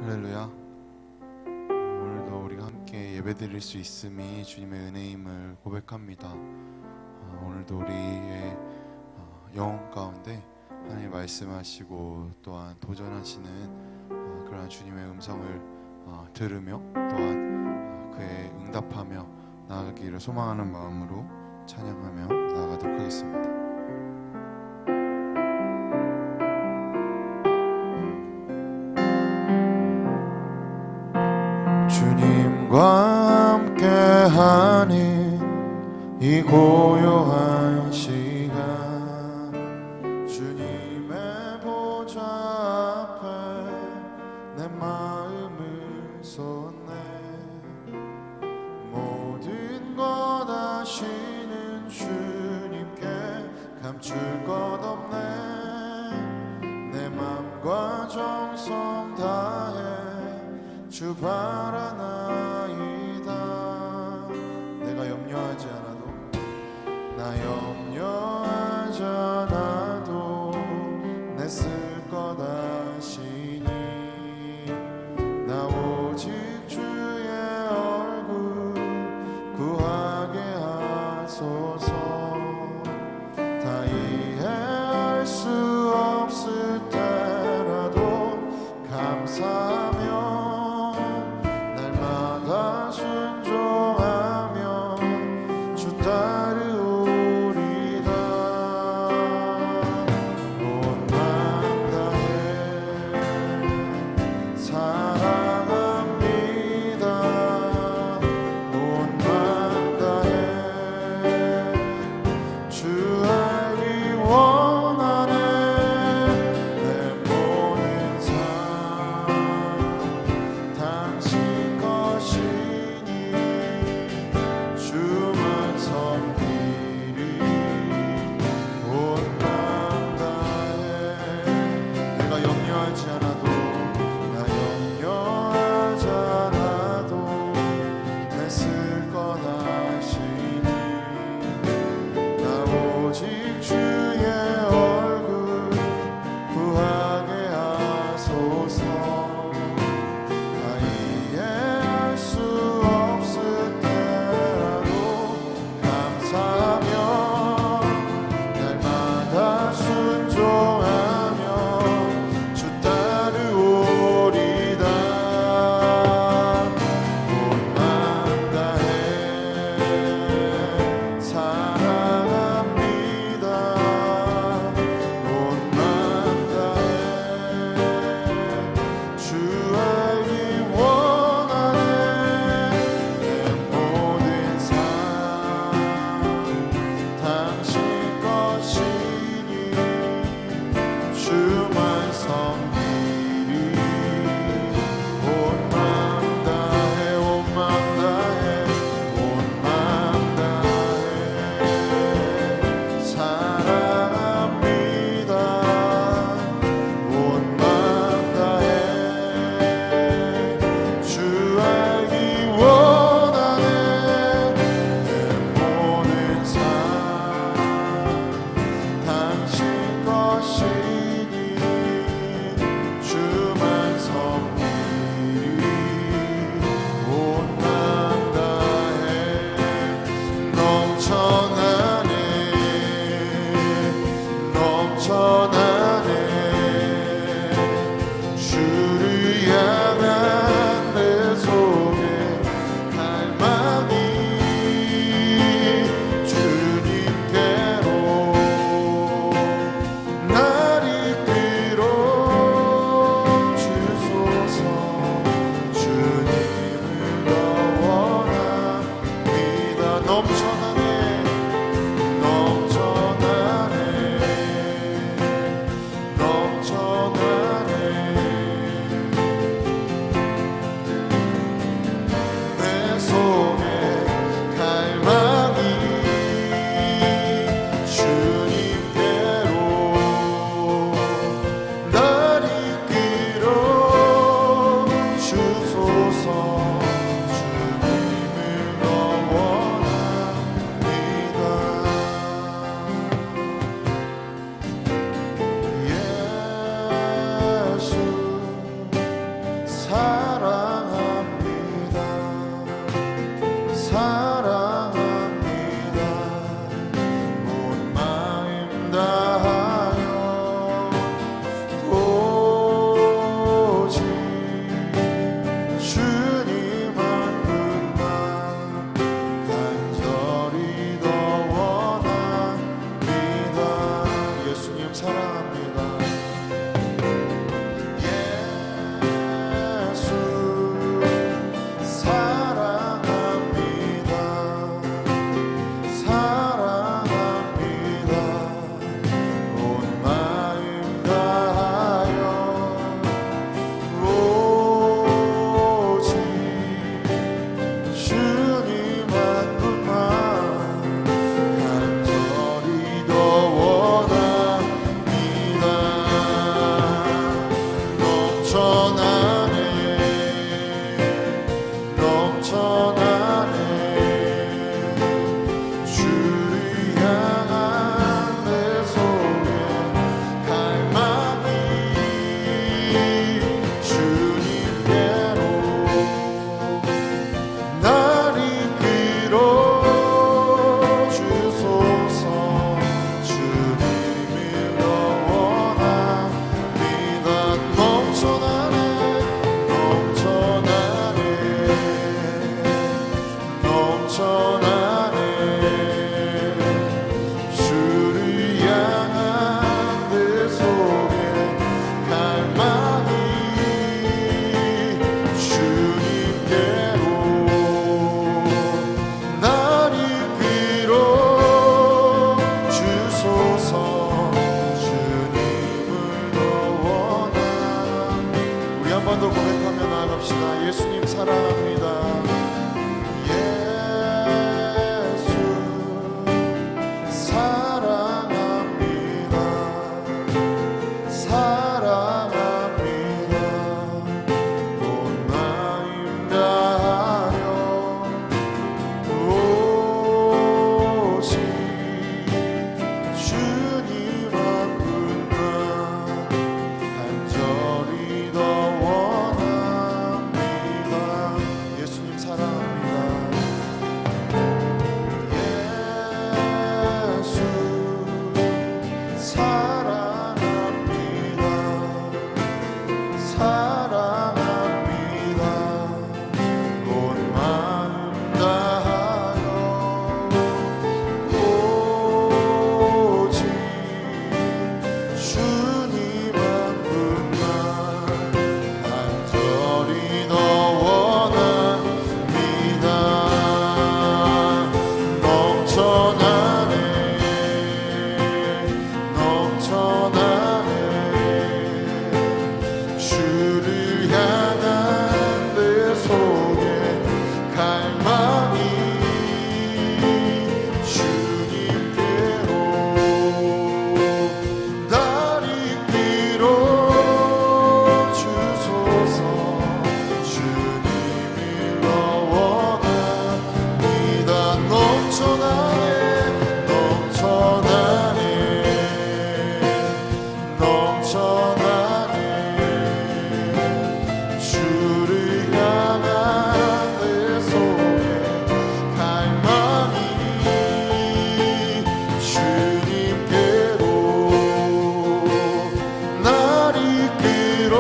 할렐루야. 오늘도 우리가 함께 예배드릴 수 있음이 주님의 은혜임을 고백합니다. 오늘도 우리의 영혼 가운데 하나님 말씀하시고 또한 도전하시는 그러한 주님의 음성을 들으며 또한 그에 응답하며 나아가기를 소망하는 마음으로 찬양하며 나아가도록 하겠습니다. 주님과 함께하는 이 고요한 시간, 주님의 보좌 앞에 내 마음을 쏟네. 모든 것 아시는 주님께 감출 것 없네. 내 맘과 정성 다해 주 바라나이다. 내가 염려하지 않아도, 나 염려하지 않아도 내 쓸 것 아시니. 나 오직 주의 얼굴 구하게 하소서. 다 이해할 수 없을 때라도 감사하며 순종하며 주 따르오리다. 온 맘 다해 사랑합니다. 온 맘 다해 주 알기 원하네. 내 모든 삶 당신 주만 섬기리. 온 맘 다해 내가 염려하지 않아도, 나 염려하지 않아도 내 쓸 것 아시니. 나 오직 주의 얼굴 구하게 하소서. 다 이해할 수 없을 때라도 감사하며 날마다 순종하며 주 따르오. 한번더 고백하며 나아갑시다. 예수님 사랑합니다. 예수 사랑합니다. 사랑합니다. 온 마음 다하여 오직 주님 앞뿐만 간절히 더 원합니다. 예수님 사랑합니다. 예수 사랑합니다. 사랑합니다. 온 마음 다하여 오직 주님 앞뿐만 간절히 더 원합니다. 넘쳐나네 넘쳐나네 주를 향한 내 속에 갈망이 주님께로 날 이끌어 주소서. 주님을 더 원합니다. 넘쳐나네 넘쳐나네 넘쳐나네 주를 향한 내 속에 갈망이 주님께로 날 이끌어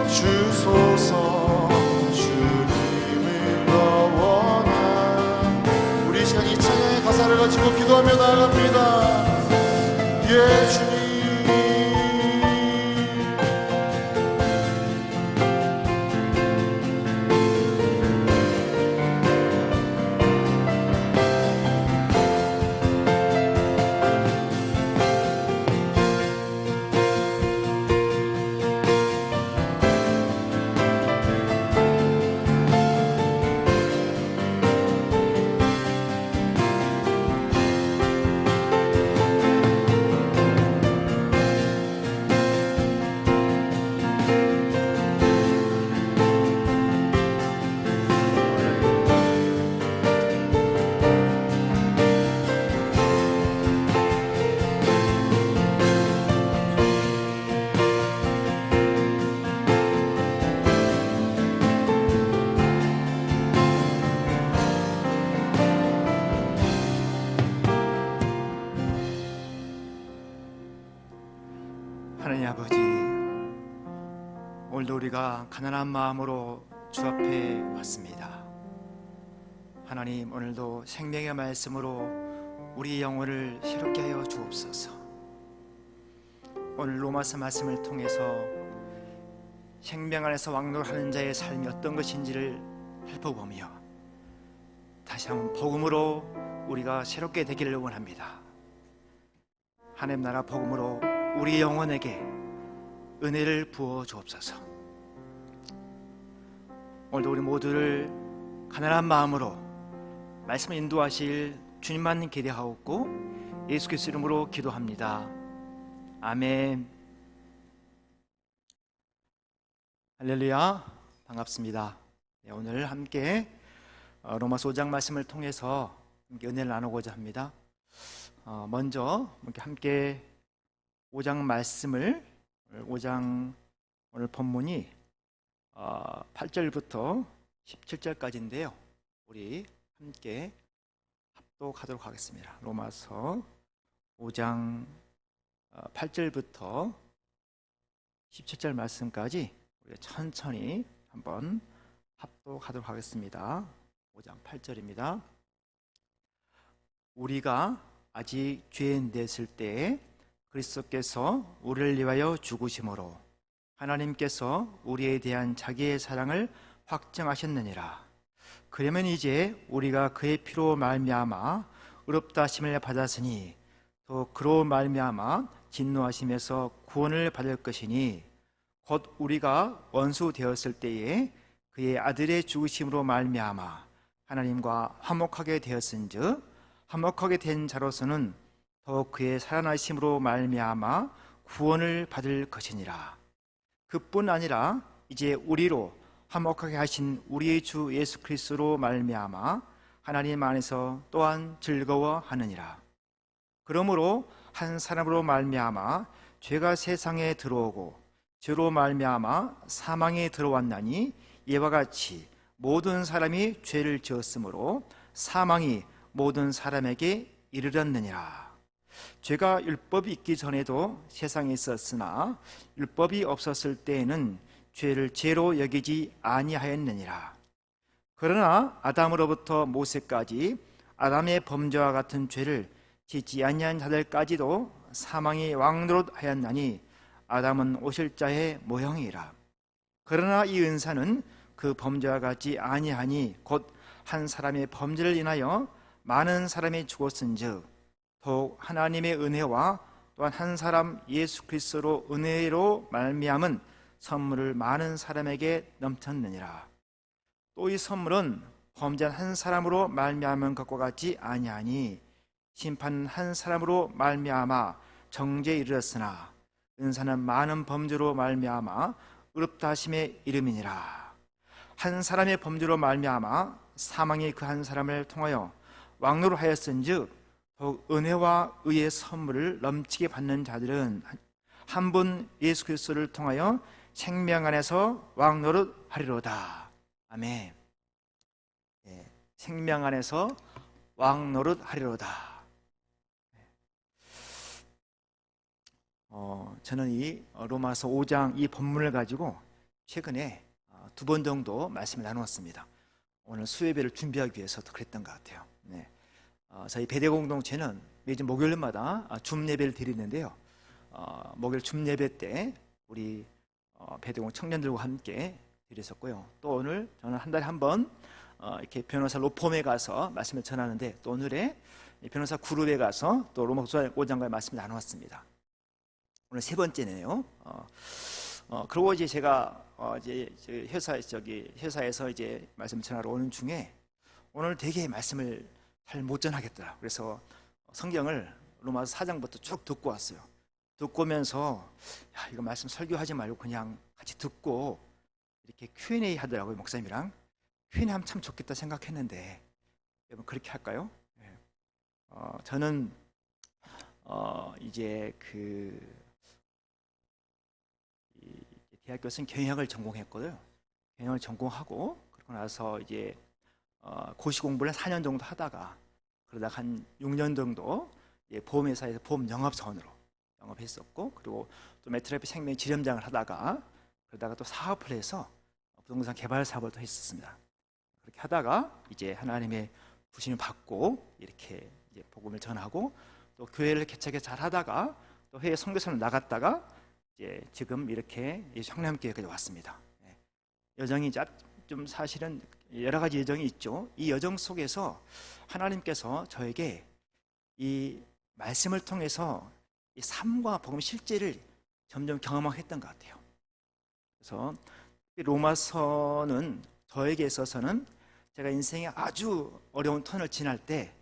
주소서. 주님을 더 원한 우리 시간 이 찬양의 가사를 가지고 기도하며 나아갑니다. 예 주님. 하나님 아버지, 오늘도 우리가 가난한 마음으로 주 앞에 왔습니다. 하나님, 오늘도 생명의 말씀으로 우리 영혼을 새롭게 하여 주옵소서. 오늘 로마서 말씀을 통해서 생명 안에서 왕노하는 자의 삶이 어떤 것인지를 살펴보며 다시 한번 복음으로 우리가 새롭게 되기를 원합니다. 하나님 나라 복음으로 우리 영혼에게 은혜를 부어 주옵소서. 오늘도 우리 모두를 가난한 마음으로 말씀을 인도하실 주님만 기대하옵고 예수 그리스도 이름으로 기도합니다. 아멘. 할렐루야, 반갑습니다. 오늘 함께 로마서 5장 말씀을 통해서 은혜를 나누고자 합니다. 먼저 함께 5장 말씀을 5장 오늘 본문이 8절부터 17절까지인데요. 우리 함께 합독하도록 하겠습니다. 로마서 5장 8절부터 17절 말씀까지 우리 천천히 한번 합독하도록 하겠습니다. 5장 8절입니다. 우리가 아직 죄인 됐을 때에 그리스도께서 우리를 위하여 죽으심으로 하나님께서 우리에 대한 자기의 사랑을 확증하셨느니라. 그러면 이제 우리가 그의 피로 말미암아 의롭다 하심을 받았으니 또 그로 말미암아 진노하심에서 구원을 받을 것이니 곧 우리가 원수 되었을 때에 그의 아들의 죽으심으로 말미암아 하나님과 화목하게 되었은즉 화목하게 된 자로서는 더욱 그의 살아나심으로 말미암아 구원을 받을 것이니라. 그뿐 아니라 이제 우리로 화목하게 하신 우리의 주 예수 그리스도로 말미암아 하나님 안에서 또한 즐거워하느니라. 그러므로 한 사람으로 말미암아 죄가 세상에 들어오고 죄로 말미암아 사망에 들어왔나니 이와 같이 모든 사람이 죄를 지었으므로 사망이 모든 사람에게 이르렀느니라. 죄가 율법이 있기 전에도 세상에 있었으나 율법이 없었을 때에는 죄를 죄로 여기지 아니하였느니라. 그러나 아담으로부터 모세까지 아담의 범죄와 같은 죄를 짓지 아니한 자들까지도 사망이 왕노릇하였나니 아담은 오실 자의 모형이라. 그러나 이 은사는 그 범죄와 같지 아니하니 곧 한 사람의 범죄를 인하여 많은 사람이 죽었은즉 더욱 하나님의 은혜와 또한 한 사람 예수 그리스도로 은혜로 말미암은 선물을 많은 사람에게 넘쳤느니라. 또 이 선물은 범죄한 한 사람으로 말미암은 것과 같지 아니하니 심판은 한 사람으로 말미암아 정죄에 이르렀으나 은사는 많은 범죄로 말미암아 의롭다 하심의 이름이니라. 한 사람의 범죄로 말미암아 사망이 그 한 사람을 통하여 왕노로 하였은즉 더욱 은혜와 의의 선물을 넘치게 받는 자들은 한 분 예수 그리스도를 통하여 생명 안에서 왕노릇 하리로다. 아멘. 예, 생명 안에서 왕노릇 하리로다. 저는 이 로마서 5장 이 본문을 가지고 최근에 두 번 정도 말씀을 나누었습니다. 오늘 수예배를 준비하기 위해서도 그랬던 것 같아요. 네. 저희 배대 공동체는 매주 목요일마다 줌예배를 드리는데요. 목요일 줌예배 때 우리 배대공 청년들과 함께 드렸었고요. 또 오늘 저는 한 달에 한 번 이렇게 변호사 로펌에 가서 말씀을 전하는데 또 오늘에 변호사 그룹에 가서 또 로마서 5장과의 말씀을 나누었습니다. 오늘 세 번째네요. 그리고 이제 제가 이제 회사에서 이제 말씀 전하러 오는 중에 오늘 되게 말씀을 잘 못 전하겠더라. 그래서 성경을 로마서 4장부터 쭉 듣고 왔어요. 듣고 오면서 야, 이거 말씀 설교하지 말고 그냥 같이 듣고 이렇게 Q&A 하더라고요. 목사님이랑 Q&A 하면 참 좋겠다 생각했는데 여러분 그렇게 할까요? 네. 저는 이제 대학교에서는 경영학을 전공했거든요. 경영을 전공하고 그러고 나서 이제 고시 공부를 4년 정도 하다가 그러다가 한 6년 정도 보험회사에서 보험 영업사원으로 영업했었고 그리고 또 메트로피 생명 지점장을 하다가 그러다가 또 사업을 해서 부동산 개발 사업을 또 했었습니다. 그렇게 하다가 이제 하나님의 부심을 받고 이렇게 이제 복음을 전하고 또 교회를 개척해 잘 하다가 또 해외 선교사를 나갔다가 이제 지금 이렇게 성남교회까지 왔습니다. 여정이 좀 사실은 여러 가지 여정이 있죠. 이 여정 속에서 하나님께서 저에게 이 말씀을 통해서 이 삶과 복음 실제를 점점 경험하게 했던 것 같아요. 그래서 로마서는 저에게 있어서는 제가 인생의 아주 어려운 턴을 지날 때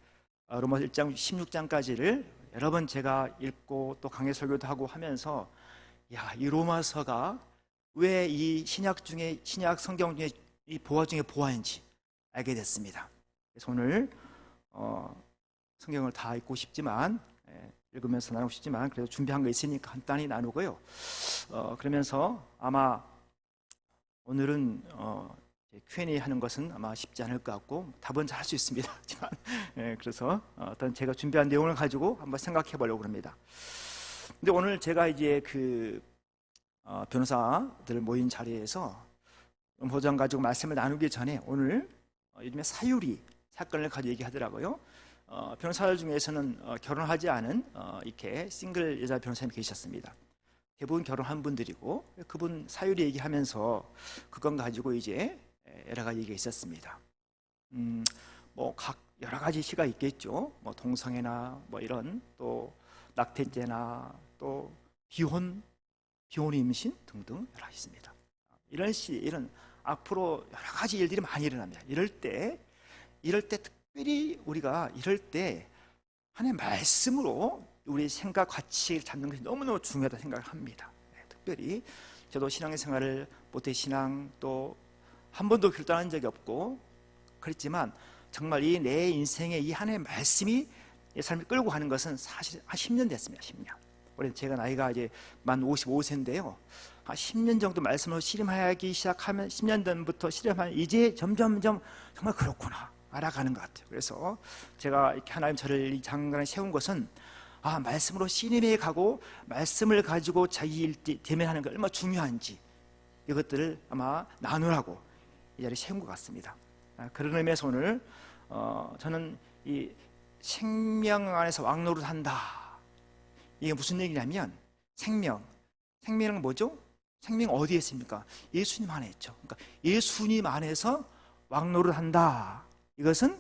로마서 1장 16장까지를 여러 번 제가 읽고 또 강해 설교도 하고 하면서 야, 이 로마서가 왜 이 신약 성경 중에 이 보화 중에 보화인지 알게 됐습니다. 그래서 오늘 성경을 다 읽고 싶지만 읽으면서 나누고 싶지만 그래도 준비한 거 있으니까 간단히 나누고요. 그러면서 아마 오늘은 Q&A 하는 것은 아마 쉽지 않을 것 같고 답은 잘 할 수 있습니다. 하지만 그래서 어떤 제가 준비한 내용을 가지고 한번 생각해 보려고 합니다. 근데 오늘 제가 이제 변호사들 모인 자리에서 보장 가지고 말씀을 나누기 전에 오늘 요즘에 사유리 사건을 가지고 얘기하더라고요. 변호사들 중에서는 결혼하지 않은 이렇게 싱글 여자 변호사님이 계셨습니다. 대부분 결혼한 분들이고 그분 사유리 얘기하면서 그건 가지고 이제 여러 가지 얘기가 있었습니다. 뭐 각 여러 가지 시가 있겠죠. 뭐 동성애나 뭐 이런 또 낙태죄나 또 기혼의 임신 등등 여러 가지 있습니다. 이런 앞으로 여러 가지 일들이 많이 일어납니다. 이럴 때 특별히 우리가 이럴 때 하나님의 말씀으로 우리 생각 가치를 잡는 것이 너무너무 중요하다 생각을 합니다. 특별히 저도 신앙생활을 모태신앙 또 한 번도 결단한 적이 없고 그랬지만 정말 이 내 인생에 이 하나님의 말씀이 내 삶을 끌고 가는 것은 사실 한 10년 됐습니다. 10년. 올해 제가 나이가 이제 만 55세인데요. 한 10년 정도 말씀을 실험하기 시작하면 10년 전부터 실험하면 이제 점점 정말 그렇구나 알아가는 것 같아요. 그래서 제가 이렇게 하나님 저를 이 장관에 세운 것은 말씀으로 씨름해 가고 말씀을 가지고 자기 일 대면하는 게 얼마나 중요한지 이것들을 아마 나누라고 이 자리에 세운 것 같습니다. 그런 의미에서 오늘 저는 이 생명 안에서 왕노릇 한다. 이게 무슨 얘기냐면 생명은 뭐죠? 생명 어디에 있습니까? 예수님 안에 있죠. 그러니까 예수님 안에서 왕노릇 한다. 이것은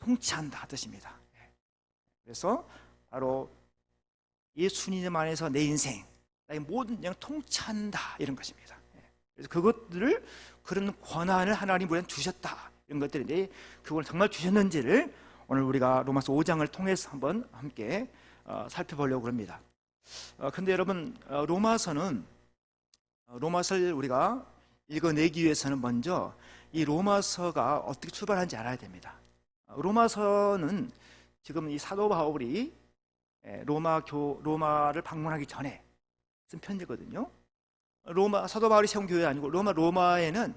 통치한다 뜻입니다. 그래서 바로 예수님 안에서 내 인생, 나의 모든 영을 통치한다 이런 것입니다. 그래서 그것들을 그런 권한을 하나님 우리한테 주셨다 이런 것들인데 그걸 정말 주셨는지를 오늘 우리가 로마서 5장을 통해서 한번 함께 살펴보려고 합니다. 그런데 여러분 로마서를 우리가 읽어내기 위해서는 먼저 이 로마서가 어떻게 출발하는지 알아야 됩니다. 로마서는 지금 이 사도 바울이 로마를 방문하기 전에 쓴 편지거든요. 사도 바울이 세운 교회 아니고 로마에는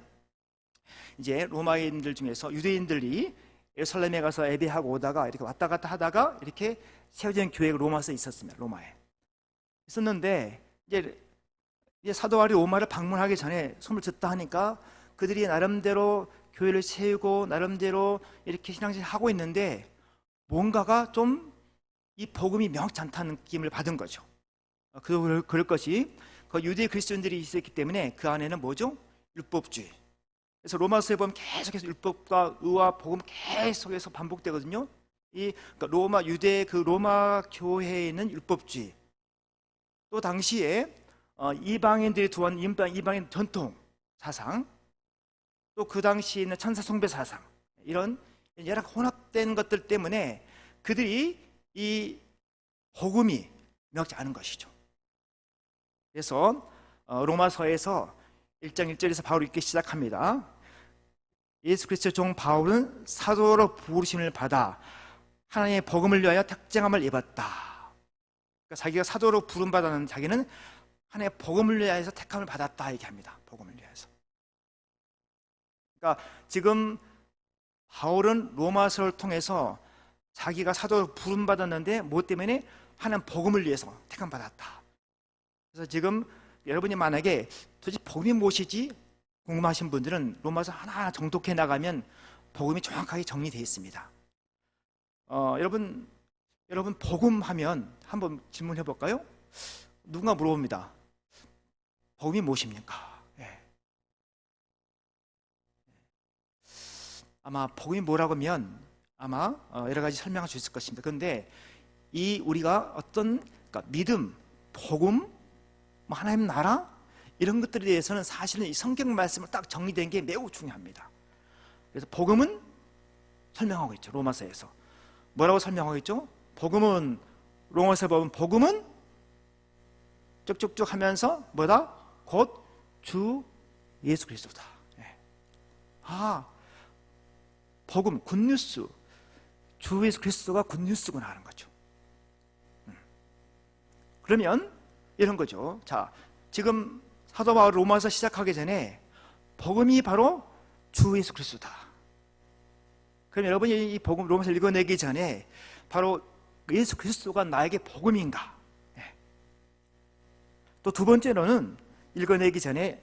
이제 로마인들 중에서 유대인들이 예루살렘에 가서 예배하고 오다가 이렇게 왔다 갔다 하다가 이렇게 세워진 교회가 로마서에 있었습니다. 로마에 있었는데 이제 사도 바울이 로마를 방문하기 전에 소문을 듣다 하니까 그들이 나름대로 교회를 세우고 나름대로 이렇게 신앙생활을 하고 있는데 뭔가가 좀 이 복음이 명확치 않다는 느낌을 받은 거죠. 그럴 것이 그 유대 그리스도인들이 있었기 때문에 그 안에는 뭐죠? 율법주의. 그래서 로마서에 보면 계속해서 율법과 의와 복음 계속해서 반복되거든요. 그러니까 유대 그 로마 교회에 있는 율법주의. 또 당시에 이방인들이 두한 이방인 전통 사상, 또 그 당시에 있는 천사 숭배 사상, 이런 여러 혼합된 것들 때문에 그들이 이 복음이 명확지 않은 것이죠. 그래서 로마서에서 1장 1절에서 바울이 이렇게 시작합니다. 예수 그리스도의 종 바울은 사도로 부르심을 받아 하나님의 복음을 위하여 택정함을 입었다. 그러니까 자기가 사도로 부름받았는 자기는 하나님의 복음을 위하여서 택함을 받았다 얘기합니다. 복음을 위하여서. 그러니까 지금 바울은 로마서를 통해서 자기가 사도로 부름받았는데 뭐 때문에? 하나님 복음을 위해서 택함 받았다. 그래서 지금 여러분이 만약에 도대체 복음이 무엇이지 궁금하신 분들은 로마서 하나하나 정독해 나가면 복음이 정확하게 정리되어 있습니다. 여러분 복음하면 한번 질문해 볼까요? 누군가 물어봅니다. 복음이 무엇입니까? 아마 복음이 뭐라고 하면 아마 여러 가지 설명할 수 있을 것입니다. 그런데 우리가 그러니까 믿음, 복음, 하나님 나라 이런 것들에 대해서는 사실은 이 성경 말씀을 딱 정리된 게 매우 중요합니다. 그래서 복음은 설명하고 있죠. 로마서에서 뭐라고 설명하고 있죠? 복음은 로마서에 보면 복음은 쭉쭉쭉 하면서 뭐다? 곧 주 예수 그리스도다. 복음, 굿뉴스, 주 예수 그리스도가 굿뉴스구나 하는 거죠. 그러면 이런 거죠. 자, 지금 사도 바울 로마서 시작하기 전에 복음이 바로 주 예수 그리스도다. 그럼 여러분이 이 복음 로마서를 읽어내기 전에 바로 예수 그리스도가 나에게 복음인가? 또 두 번째로는 읽어내기 전에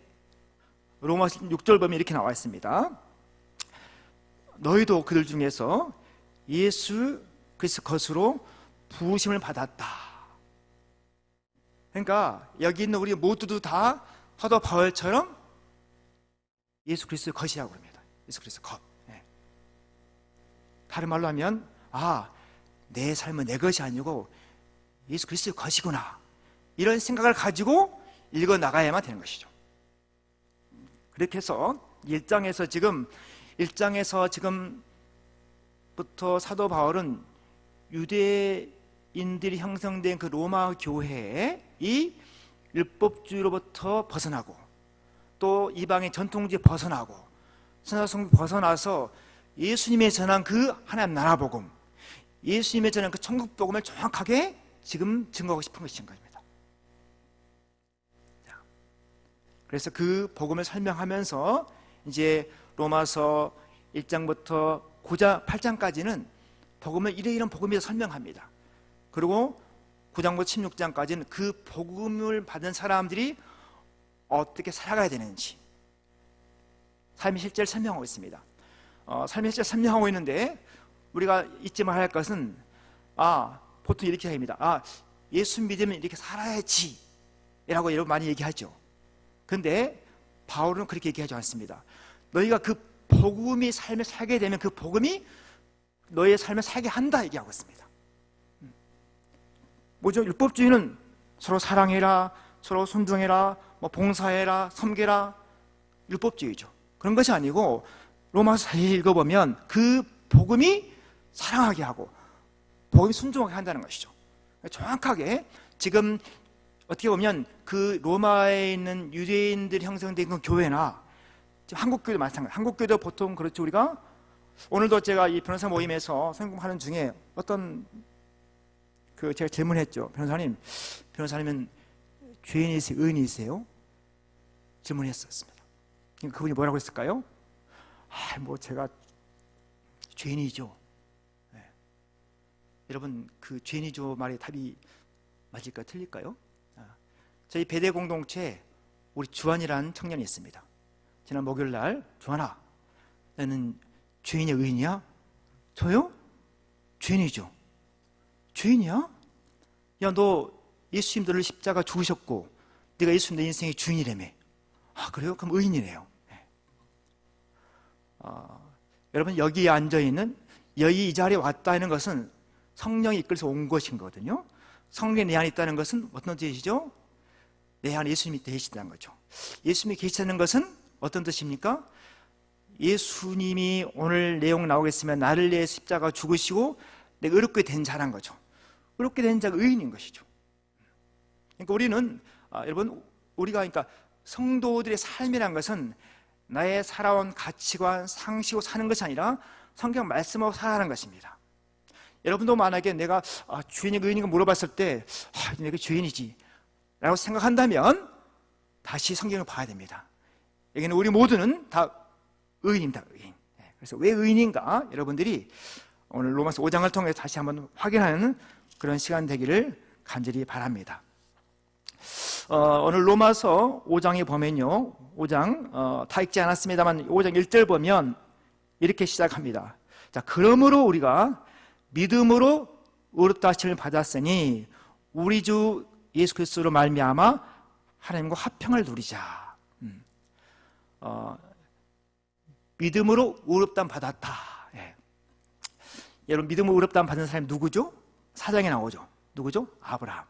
로마서 6절 보면 이렇게 나와 있습니다. 너희도 그들 중에서 예수 그리스도 것으로 부으심을 받았다. 그러니까 여기 있는 우리 모두도 다 사도 바울처럼 예수 그리스도의 것이라고 합니다. 예수 그리스도 것. 다른 말로 하면 내 삶은 내 것이 아니고 예수 그리스도의 것이구나. 이런 생각을 가지고 읽어 나가야만 되는 것이죠. 그렇게 해서 1장에서 지금부터 사도 바울은 유대인들이 형성된 그 로마 교회의 이 율법주의로부터 벗어나고 또 이방의 전통주의 벗어나고 선사성 벗어나서 예수님의 전한 그 하나님 나라 복음, 예수님의 전한 그 천국 복음을 정확하게 지금 증거하고 싶은 것인 겁니다. 그래서 그 복음을 설명하면서 이제 로마서 1장부터 8장까지는 복음을 이런 복음이라 설명합니다. 그리고 9장부터 16장까지는 그 복음을 받은 사람들이 어떻게 살아가야 되는지 삶의 실제를 설명하고 있습니다. 삶의 실제를 설명하고 있는데 우리가 잊지 말아야 할 것은 보통 이렇게 합니다. 예수 믿으면 이렇게 살아야지 라고 여러분 많이 얘기하죠. 근데 바울은 그렇게 얘기하지 않습니다. 너희가 그 복음이 삶에 살게 되면 그 복음이 너희의 삶을 살게 한다 얘기하고 있습니다. 뭐죠? 율법주의는 서로 사랑해라, 서로 존중해라, 봉사해라, 섬겨라, 율법주의죠. 그런 것이 아니고 로마서 잘 읽어보면 그 복음이 사랑하게 하고 복음이 순종하게 한다는 것이죠. 정확하게 지금 어떻게 보면 그 로마에 있는 유대인들이 형성된 그 교회나 지금 한국교회도 마찬가지. 한국교회도 보통 그렇죠. 우리가 오늘도 제가 이 변호사 모임에서 성공하는 중에 어떤 제가 질문했죠. 변호사님은 죄인이세요? 의인이세요? 질문했었습니다. 그분이 뭐라고 했을까요? 제가 죄인이죠. 네. 여러분 그 죄인이죠 말의 답이 맞을까요? 틀릴까요? 저희 배대 공동체에 우리 주한이라는 청년이 있습니다. 지난 목요일 날 주한아, 너는 죄인이야 의인이야? 저요? 죄인이죠. 죄인이야? 야, 너 예수님 너를 십자가 죽으셨고 네가 예수님 내 인생의 주인이라며. 그래요? 그럼 의인이네요. 네. 여러분 여기에 앉아있는 여기 이 자리에 왔다는 것은 성령이 이끌어서 온 것인 거거든요. 성령이 내 안에 있다는 것은 어떤 뜻이죠? 내 안에 예수님이 계시다는 거죠. 예수님이 계시다는 것은 어떤 뜻입니까? 예수님이 오늘 내용 나오겠으면 나를 위해 십자가 죽으시고 내가 의롭게 된 자란 거죠. 의롭게 된 자가 의인인 것이죠. 그러니까 우리는 여러분 우리가 성도들의 삶이란 것은 나의 살아온 가치관, 상식으로 사는 것이 아니라 성경 말씀으로 살아가는 것입니다. 여러분도 만약에 내가 죄인이 의인인가 물어봤을 때 내가 죄인이지 라고 생각한다면 다시 성경을 봐야 됩니다. 여기는 우리 모두는 다 의인입니다. 의인. 그래서 왜 의인인가 여러분들이 오늘 로마서 5장을 통해서 다시 한번 확인하는 그런 시간 되기를 간절히 바랍니다. 오늘 로마서 5장에 보면요, 5장 다 읽지 않았습니다만 5장 1절 보면 이렇게 시작합니다. 자, 그러므로 우리가 믿음으로 의롭다 하심을 받았으니 우리 주 예수 그리스도로 말미암아 하나님과 화평을 누리자. 믿음으로 의롭다함 받았다. 예. 여러분 믿음으로 의롭다함 받은 사람이 누구죠? 4장에 나오죠. 누구죠? 아브라함.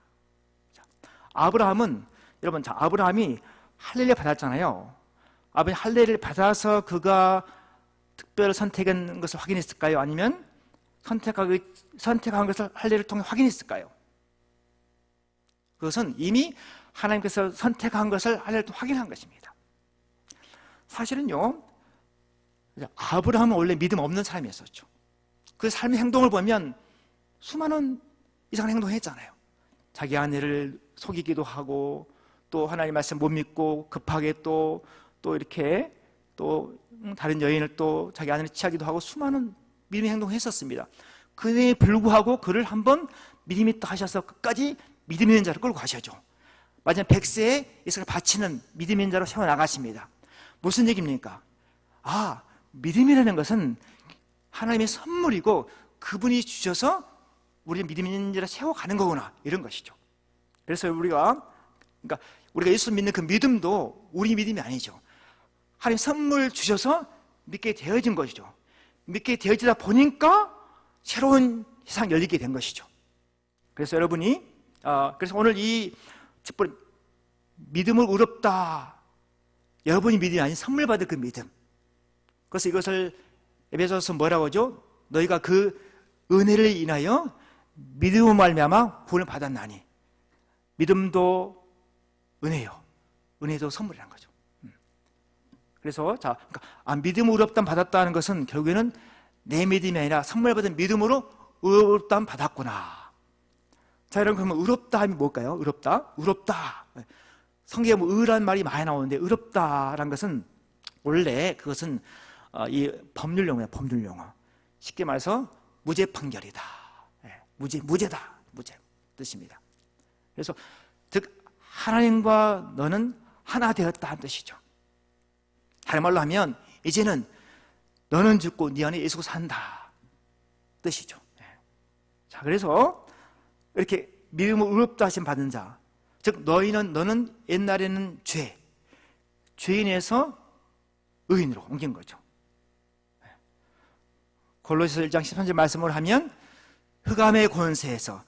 아브라함은 여러분 아브라함이 할례를 받았잖아요. 아버지 할례를 받아서 그가 특별 선택한 것을 확인했을까요? 아니면 선택한 것을 할례를 통해 확인했을까요? 그것은 이미 하나님께서 선택한 것을 할례를 통해 확인한 것입니다. 사실은요, 아브라함은 원래 믿음 없는 사람이었었죠. 그 삶의 행동을 보면 수많은 이상한 행동을 했잖아요. 자기 아내를 속이기도 하고 또 하나님 말씀 못 믿고 급하게 또 이렇게 또 다른 여인을 또 자기 아내를 취하기도 하고 수많은 믿음의 행동을 했었습니다. 그에 불구하고 그를 한번 믿음 있다 하셔서 끝까지 믿음 있는 자를 끌고 가셔죠. 마지막 100세에 이삭을 바치는 믿음 있는 자로 세워나가십니다. 무슨 얘기입니까? 믿음이라는 것은 하나님의 선물이고 그분이 주셔서 우리 믿음 있는 자를 세워가는 거구나, 이런 것이죠. 그래서 우리가 예수 믿는 그 믿음도 우리 믿음이 아니죠. 하나님 선물 주셔서 믿게 되어진 것이죠. 믿게 되어지다 보니까 새로운 세상 열리게 된 것이죠. 그래서 여러분이 그래서 오늘 이 믿음을 의롭다. 여러분이 믿음이 아닌 선물 받을 그 믿음. 그래서 이것을 에베소서 뭐라고 하죠? 너희가 그 은혜를 인하여 믿음으로 말미암아 구원을 받았나니. 믿음도 은혜요. 은혜도 선물이라는 거죠. 그래서 그러니까 믿음으로 의롭다함 받았다는 것은 결국에는 내 믿음이 아니라 선물 받은 믿음으로 의롭다함 받았구나. 자, 여러분, 그러면 의롭다함이 뭘까요? 의롭다. 성경에 의라는 말이 많이 나오는데, 의롭다라는 것은 원래 그것은 이 법률 용어예요. 법률 용어. 쉽게 말해서 무죄 판결이다. 무죄다. 무죄 뜻입니다. 그래서 즉 하나님과 너는 하나 되었다는 뜻이죠. 다른 말로 하면 이제는 너는 죽고 네 안에 예수가 산다 뜻이죠. 자, 그래서 이렇게 믿음을 의롭다 하심 받은 자, 즉 너는 옛날에는 죄인에서 의인으로 옮긴 거죠. 골로새서 1장 13절 말씀을 하면 흑암의 권세에서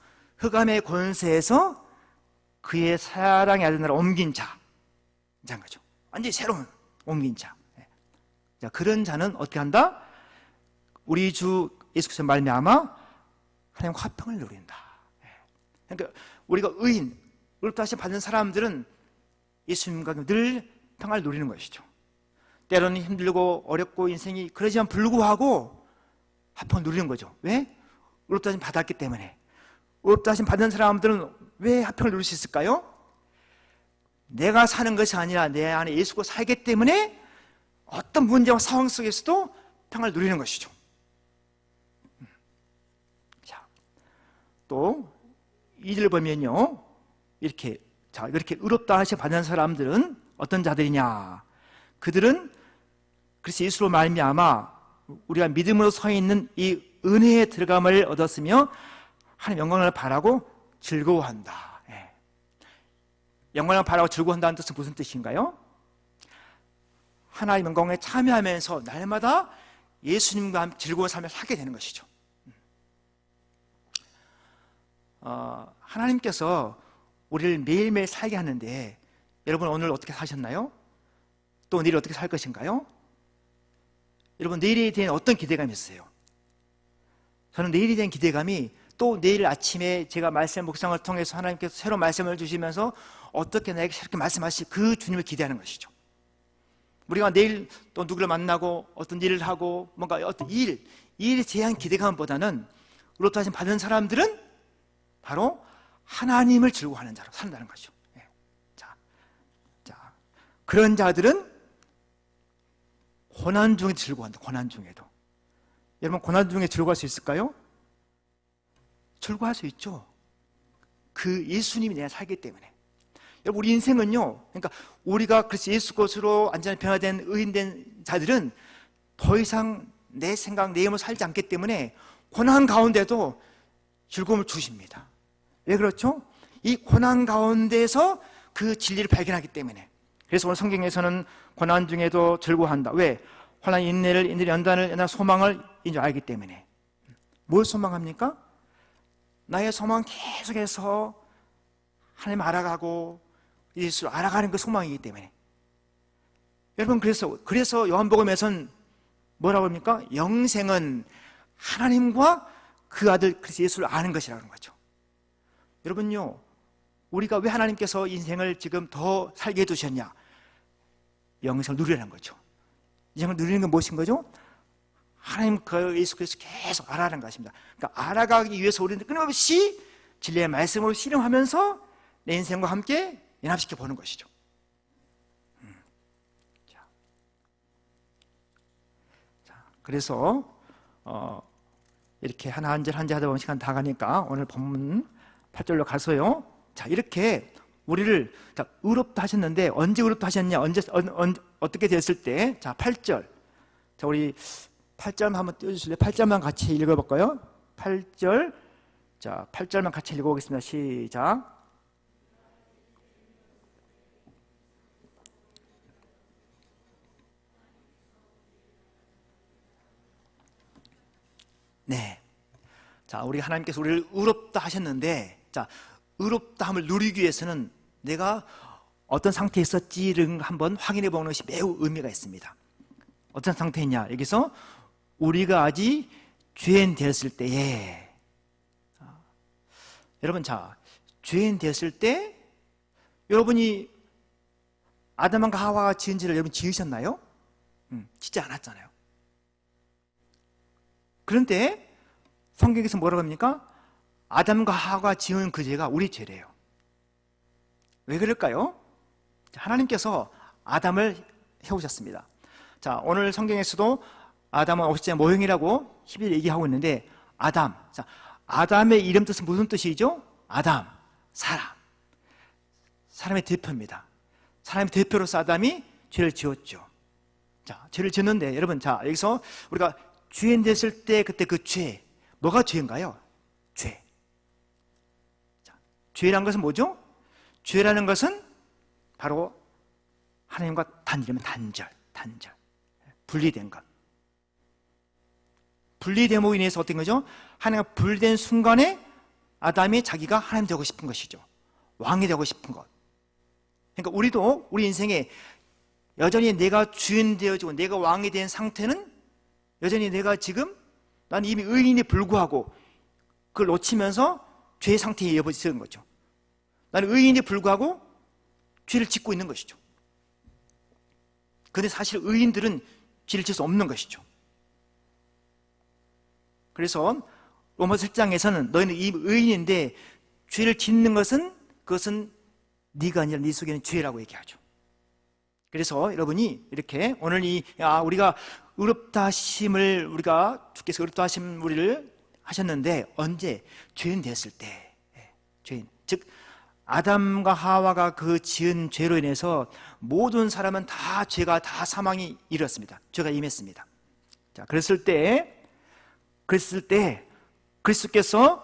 그의 사랑의 아들나라 옮긴 자, 한 거죠. 완전히 새로운 옮긴 자. 자, 그런 자는 어떻게 한다? 우리 주 예수 그리스도 말미암아 하나님 화평을 누린다. 그러니까 우리가 의롭다 하심 받은 사람들은 예수님과 늘 평화를 누리는 것이죠. 때로는 힘들고 어렵고 인생이 그러지만 불구하고 화평을 누리는 거죠. 왜? 의롭다 하심 받았기 때문에. 의롭다 하심 받은 사람들은 왜 화평을 누릴 수 있을까요? 내가 사는 것이 아니라 내 안에 예수가 살기 때문에 어떤 문제와 상황 속에서도 평화를 누리는 것이죠. 자, 또 2절 보면요, 이렇게 의롭다 하심 받는 사람들은 어떤 자들이냐? 그들은 그래서 예수로 말미암아 우리가 믿음으로 서 있는 이 은혜에 들어감을 얻었으며 하나님 영광을 바라고 즐거워한다. 영광을 바라고 즐거워한다는 뜻은 무슨 뜻인가요? 하나님 영광에 참여하면서 날마다 예수님과 함께 즐거운 삶을 살게 되는 것이죠. 하나님께서 우리를 매일매일 살게 하는데 여러분 오늘 어떻게 사셨나요? 또 내일 어떻게 살 것인가요? 여러분 내일에 대한 어떤 기대감이 있어요? 저는 내일에 대한 기대감이 또 내일 아침에 제가 말씀 묵상을 통해서 하나님께서 새로운 말씀을 주시면서 어떻게 나에게 새롭게 말씀하실 그 주님을 기대하는 것이죠. 우리가 내일 또 누구를 만나고 어떤 일을 하고 뭔가 어떤 일에 대한 기대감보다는 의롭다 하심 받은 사람들은 바로 하나님을 즐거워하는 자로 산다는 거죠. 자, 그런 자들은 고난 중에 즐거워한다. 고난 중에도. 여러분 고난 중에 즐거워할 수 있을까요? 즐거워할 수 있죠. 그 예수님이 내 안에 살기 때문에. 여러분 우리 인생은요, 그러니까 우리가 그래서 예수 것으로 완전히 변화된 의인된 자들은 더 이상 내 생각, 내 힘으로 살지 않기 때문에 고난 가운데도 즐거움을 주십니다. 왜 그렇죠? 이 고난 가운데서 그 진리를 발견하기 때문에. 그래서 오늘 성경에서는 고난 중에도 즐거워한다. 왜? 환난 인내를 연단을 소망을 이제 알기 때문에. 뭘 소망합니까? 나의 소망은 계속해서 하나님 알아가고 예수를 알아가는 그 소망이기 때문에. 여러분 그래서 요한복음에서는 뭐라고 합니까? 영생은 하나님과 그 아들 그리스도 예수를 아는 것이라는 거죠. 여러분요, 우리가 왜 하나님께서 인생을 지금 더 살게 해두셨냐? 영생을 누리라는 거죠. 인생을 누리는 건 무엇인 거죠? 하나님 그 예수 그리스도 계속 알아가는 것입니다. 그러니까 알아가기 위해서 우리는 끊임없이 진리의 말씀으로 실험하면서 내 인생과 함께 연합시켜 보는 것이죠. 자, 그래서 이렇게 하나 한 절 한 절 하다 보면 시간 다 가니까 오늘 본문 8절로 가서요. 자, 이렇게 우리를 의롭다 하셨는데 언제 의롭다 하셨냐? 어떻게 됐을 때? 자, 8절. 자, 우리 8절만 한번 띄워주실래요? 8절만 같이 읽어볼까요? 8절. 자, 8절만 같이 읽어보겠습니다. 시작. 네. 자, 우리 하나님께서 우리를 의롭다 하셨는데, 자, 의롭다함을 누리기 위해서는 내가 어떤 상태에 있었지를 한번 확인해 보는 것이 매우 의미가 있습니다. 어떤 상태냐? 여기서 우리가 아직 죄인 되었을 때에, 여러분, 자, 죄인 되었을 때 여러분이 아담과 하와가 지은 죄를 여러분 지으셨나요? 짓지 않았잖아요. 그런데 성경에서 뭐라고 합니까? 아담과 하와가 지은 그 죄가 우리 죄래요. 왜 그럴까요? 하나님께서 아담을 해오셨습니다. 자, 오늘 성경에서도 아담은 없이 모형이라고 12절 얘기하고 있는데, 아담. 자, 아담의 이름 뜻은 무슨 뜻이죠? 아담, 사람. 사람의 대표입니다. 사람의 대표로서 아담이 죄를 지었죠. 자, 죄를 지었는데, 여러분, 자, 여기서 우리가 죄인 됐을 때 그때 그 죄, 뭐가 죄인가요? 죄. 자, 죄라는 것은 뭐죠? 죄라는 것은 바로 하나님과 단절. 분리된 것. 분리됨으로 인해서 어떤 거죠? 하나님과 분리된 순간에 아담이 자기가 하나님 되고 싶은 것이죠. 왕이 되고 싶은 것. 그러니까 우리도 우리 인생에 여전히 내가 주인 되어지고 내가 왕이 된 상태는 여전히 내가 지금 나는 이미 의인에 불구하고 그걸 놓치면서 죄의 상태에 이어지는 거죠. 나는 의인에 불구하고 죄를 짓고 있는 것이죠. 그런데 사실 의인들은 죄를 질 수 없는 것이죠. 그래서 로마서 7장에서는 너희는 이 의인인데 죄를 짓는 것은 그것은 네가 아니라 네 속에는 죄라고 얘기하죠. 그래서 여러분이 이렇게 오늘 우리가 의롭다 하심을 우리가 주께서 의롭다 하심 우리를 하셨는데 언제? 죄인 됐을 때. 죄인. 즉 아담과 하와가 그 지은 죄로 인해서 모든 사람은 다 죄가 다 사망이 이르렀습니다. 죄가 임했습니다. 자, 그랬을 때 그리스도께서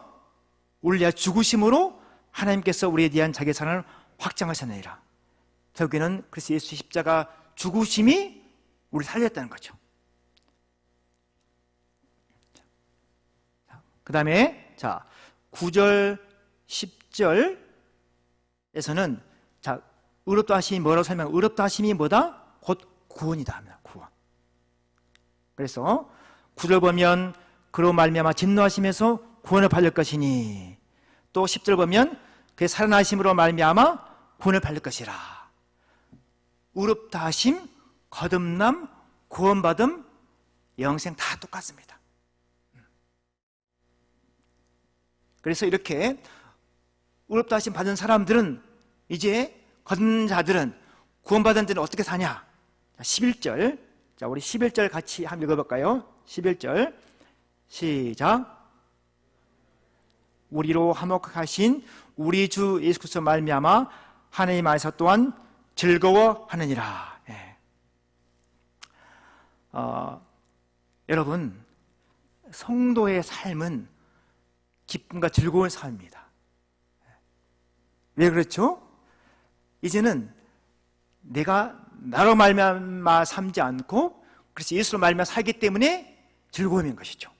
우리를 위하여 죽으심으로 하나님께서 우리에 대한 자기의 사랑을 확장하셨느니라. 결국에는 그리스도 예수의 십자가 죽으심이 우리를 살렸다는 거죠. 그 다음에 자 9절 10절에서는 자 의롭다 하심이 뭐라고 설명하고, 의롭다 하심이 뭐다? 곧 구원이다 합니다. 구원. 그래서 9절 보면 그로 말미암아 진노하심에서 구원을 받을 것이니, 또 10절 보면 그의 살아나심으로 말미암아 구원을 받을 것이라. 의롭다 하심, 거듭남, 구원받음, 영생 다 똑같습니다. 그래서 이렇게 의롭다 하심 받은 사람들은, 이제 거듭난 자들은, 구원받은 자들은 어떻게 사냐? 11절. 자, 우리 11절 같이 한번 읽어볼까요? 11절 시작. 우리로 화목하신 우리 주 예수 그리스도 말미암아 하나님 안에서 또한 즐거워하느니라. 예. 여러분, 성도의 삶은 기쁨과 즐거운 삶입니다. 왜 그렇죠? 이제는 내가 나로 말미암아 살지 않고 그래서 예수로 말미암아 살기 때문에 즐거움인 것이죠.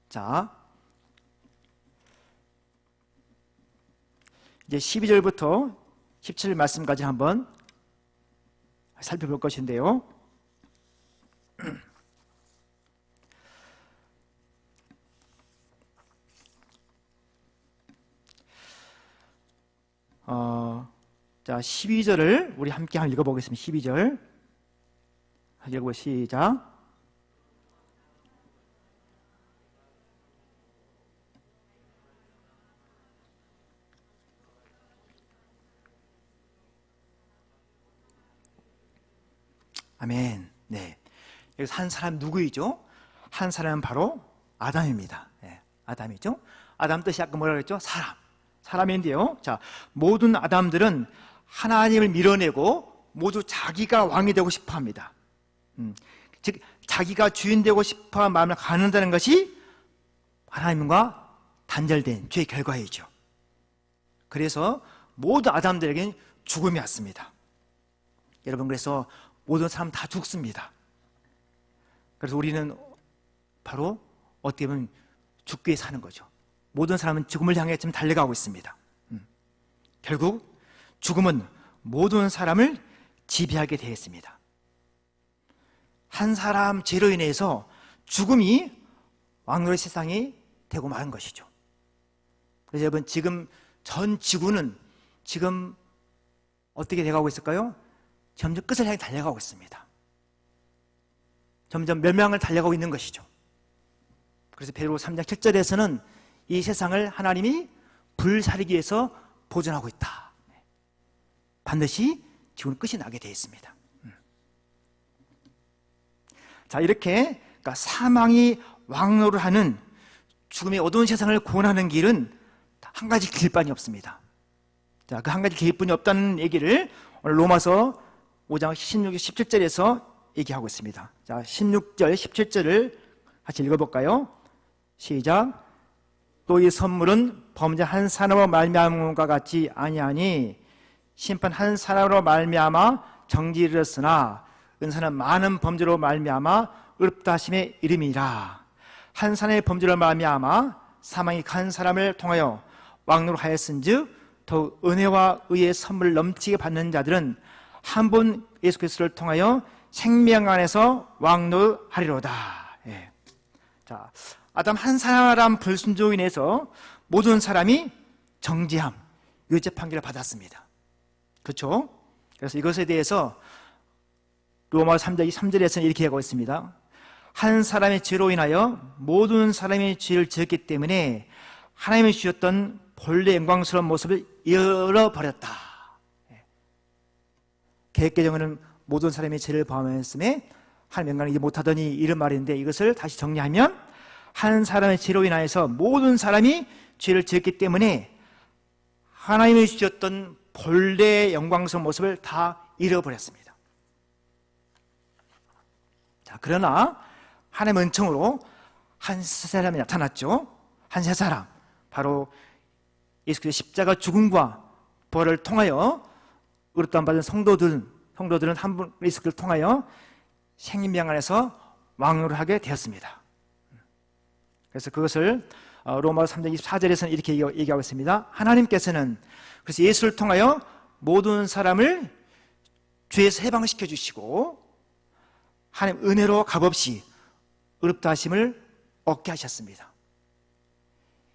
자, 이제 12절부터 17절 말씀까지 한번 살펴볼 것인데요. 자, 12절을 우리 함께 한번 읽어보겠습니다. 12절 읽어보고 시작. 아멘. 네. 여기서 한 사람 누구이죠? 한 사람은 바로 아담입니다. 네, 아담이죠. 아담 뜻이 아까 뭐라고 했죠? 사람인데요. 자, 모든 아담들은 하나님을 밀어내고 모두 자기가 왕이 되고 싶어 합니다. 즉, 자기가 주인 되고 싶어 하는 마음을 갖는다는 것이 하나님과 단절된 죄의 결과이죠. 그래서 모든 아담들에게는 죽음이 왔습니다. 여러분, 그래서 모든 사람 다 죽습니다. 그래서 우리는 바로 어떻게 보면 죽게 사는 거죠. 모든 사람은 죽음을 향해 지금 달려가고 있습니다. 결국 죽음은 모든 사람을 지배하게 되어 있습니다. 한 사람 죄로 인해서 죽음이 왕노의 세상이 되고 마는 것이죠. 그래서 여러분, 지금 전 지구는 지금 어떻게 돼가고 있을까요? 점점 끝을 향해 달려가고 있습니다. 점점 멸망을 달려가고 있는 것이죠. 그래서 베드로 3장 7절에서는 이 세상을 하나님이 불사르기 위해서 보존하고 있다. 반드시 지구는 끝이 나게 되어 있습니다. 자, 이렇게 그러니까 사망이 왕노를 하는 죽음의 어두운 세상을 구원하는 길은 한 가지 길뿐이 없습니다. 자, 그 한 가지 길뿐이 없다는 얘기를 오늘 로마서 5장 16, 17절에서 얘기하고 있습니다. 자, 16절, 17절을 같이 읽어볼까요? 시작. 또 이 선물은 범죄 한 사람으로 말미암은 것 같지 아니하니 심판 한 사람으로 말미암아 정지에 이르렀으나 은사는 많은 범죄로 말미암아 의롭다 하심의 이름이라. 한 사람의 범죄로 말미암아 사망이 간 사람을 통하여 왕노로 하였은즉 더욱 은혜와 의의 선물을 넘치게 받는 자들은 한 분 예수 그리스도를 통하여 생명 안에서 왕노하리로다. 예. 자, 아담 한 사람 불순종으로 인해서 모든 사람이 정죄함, 유죄 판결을 받았습니다. 그렇죠? 그래서 이것에 대해서 로마 3장 3절에서는 이렇게 하고 있습니다. 한 사람의 죄로 인하여 모든 사람이 죄를 지었기 때문에 하나님이 주셨던 본래 영광스러운 모습을 잃어버렸다. 계획개정은 모든 사람이 죄를 범했음에 하나님 영광을 이제 못하더니 이런 말인데, 이것을 다시 정리하면 한 사람의 죄로 인하여서 모든 사람이 죄를 지었기 때문에 하나님이 주셨던 본래의 영광스러운 모습을 다 잃어버렸습니다. 자, 그러나 하나님의 은총으로 한 세 사람이 나타났죠. 한 세 사람, 바로 예수 그리스도의 십자가 죽음과 부활을 통하여 의롭다함 받은 성도들은 한 분 예수 그리스도를 통하여 생명 안에서 왕노를 하게 되었습니다. 그래서 그것을 로마서 3장 24절에서는 이렇게 얘기하고 있습니다. 하나님께서는 그래서 예수를 통하여 모든 사람을 죄에서 해방시켜 주시고 하나님 은혜로 값없이 의롭다 하심을 얻게 하셨습니다.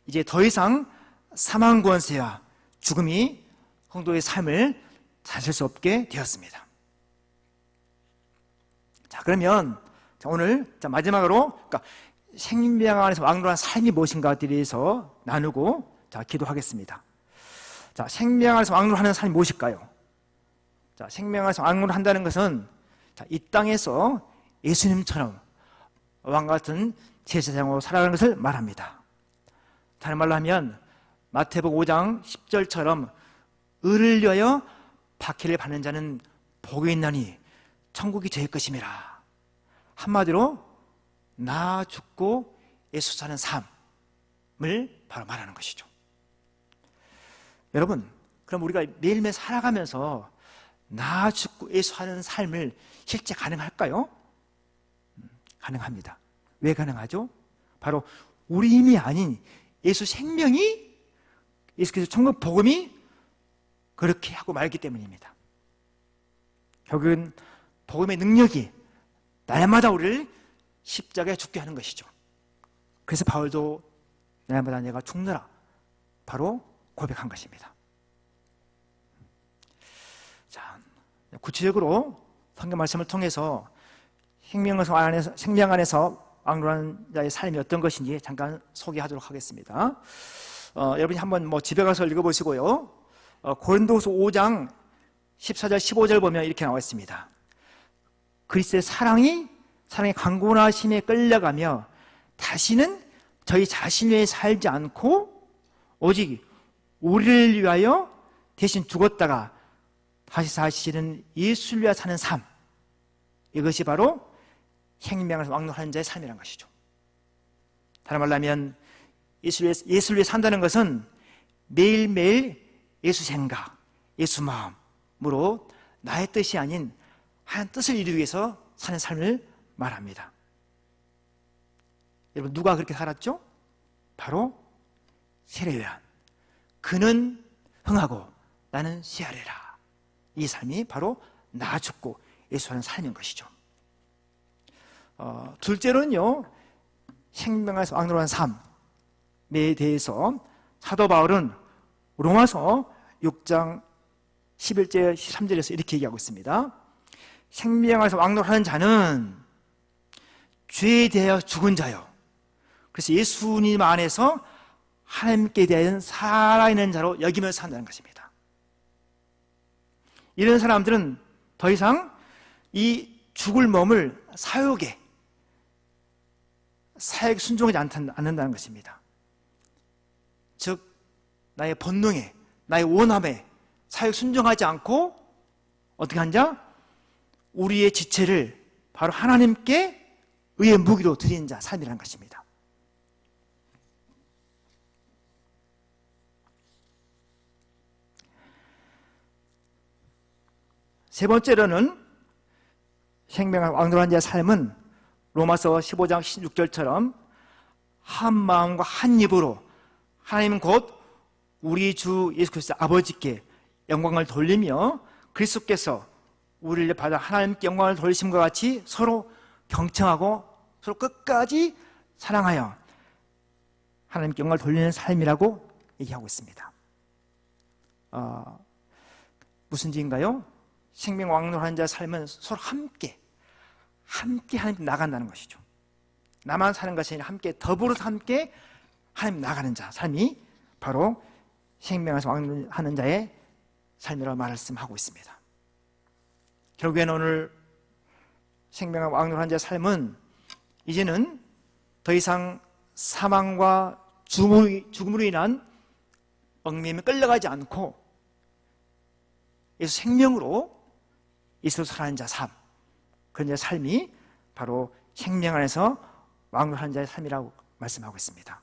이제 더 이상 사망 권세와 죽음이 성도의 삶을 다스릴 수 없게 되었습니다. 자, 그러면 오늘 마지막으로 그러니까 생명 안에서 왕노한 삶이 무엇인가에 대해서 나누고 기도하겠습니다. 자, 생명 안에서 왕노하는 삶이 무엇일까요? 자, 생명 안에서 왕노를 한다는 것은 이 땅에서 예수님처럼 왕과 같은 제사장으로 살아가는 것을 말합니다. 다른 말로 하면 마태복음 5장 10절처럼 의를 위하여 박해를 받는 자는 복이 있나니 천국이 저의 것임이라. 한마디로 나 죽고 예수 사는 삶을 바로 말하는 것이죠. 여러분, 그럼 우리가 매일매일 살아가면서 나 죽고 예수 사는 삶을 실제 가능할까요? 가능합니다. 왜 가능하죠? 바로 우리 힘이 아닌 예수 생명이, 예수 그리스도 천국 복음이 그렇게 하고 말기 때문입니다. 결국은 복음의 능력이 날마다 우리를 십자가에 죽게 하는 것이죠. 그래서 바울도 날마다 내가 죽느라 바로 고백한 것입니다. 자, 구체적으로 성경 말씀을 통해서 생명 안에서 왕노하는 자의 삶이 어떤 것인지 잠깐 소개하도록 하겠습니다. 여러분이 한번 집에 가서 읽어보시고요. 고린도후서 5장 14절 15절 보면 이렇게 나와 있습니다. 그리스도의 사랑이 강권하심에 끌려가며 다시는 저희 자신 위해 살지 않고 오직 우리를 위하여 대신 죽었다가 다시 사시는 예수를 위하여 사는 삶, 이것이 바로 생명을 왕노하는 자의 삶이라는 것이죠. 다른 말로 하면 예수를 위해 산다는 것은 매일매일 예수 생각, 예수 마음으로 나의 뜻이 아닌 하나님 뜻을 이루기 위해서 사는 삶을 말합니다. 여러분, 누가 그렇게 살았죠? 바로 세례요한, 그는 흥하고 나는 씨하리라. 이 삶이 바로 나 죽고 예수하는 삶인 것이죠. 둘째로는요, 생명에서 왕노한 삶에 대해서 사도 바울은 로마서 6장 11절 13절에서 이렇게 얘기하고 있습니다. 생명에서 왕노하는 자는 죄에 대하여 죽은 자요, 그래서 예수님 안에서 하나님께 대한 살아있는 자로 여기면서 산다는 것입니다. 이런 사람들은 더 이상 이 죽을 몸을 사욕에 순종하지 않는다는 것입니다. 즉 나의 본능에, 나의 원함에 사욕 순종하지 않고 어떻게 하냐? 우리의 지체를 바로 하나님께 의의 무기로 드리는 자 삶이라는 것입니다. 세 번째로는 생명을 왕노한 자의 삶은 로마서 15장 16절처럼 한 마음과 한 입으로 하나님 곧 우리 주 예수 그리스도 아버지께 영광을 돌리며 그리스도께서 우리를 받아 하나님께 영광을 돌리심과 같이 서로 경청하고 서로 끝까지 사랑하여 하나님께 영광을 돌리는 삶이라고 얘기하고 있습니다. 무슨 지인가요? 생명 왕노한 자의 삶은 서로 함께 하나님 나간다는 것이죠. 나만 사는 것이 아니라 함께 더불어서 함께 하나님 나가는 자 삶이 바로 생명에서 왕노하는 자의 삶이라고 말씀하고 있습니다. 결국에는 오늘 생명을 왕노하는 자의 삶은 이제는 더 이상 사망과 죽음으로 인한 얽매임에 끌려가지 않고 예수 생명으로 예수로 살아가는 자 삶, 그런 자의 삶이 바로 생명 안에서 왕노하는 자의 삶이라고 말씀하고 있습니다.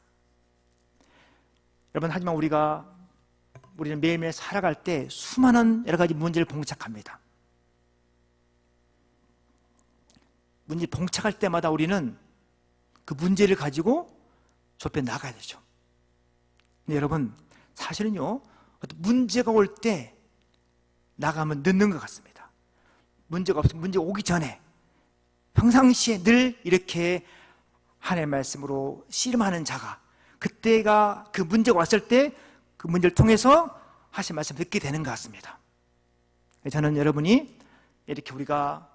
여러분, 하지만 우리는 매일매일 살아갈 때 수많은 여러 가지 문제를 봉착합니다. 문제 봉착할 때마다 우리는 그 문제를 가지고 좁혀 나가야 되죠. 근데 여러분, 사실은요, 문제가 올 때 나가면 늦는 것 같습니다. 문제가 없으면 문제가 오기 전에 평상시에 늘 이렇게 하나님의 말씀으로 씨름하는 자가 그때가 그 문제가 왔을 때 그 문제를 통해서 하신 말씀 듣게 되는 것 같습니다. 저는 여러분이 이렇게 우리가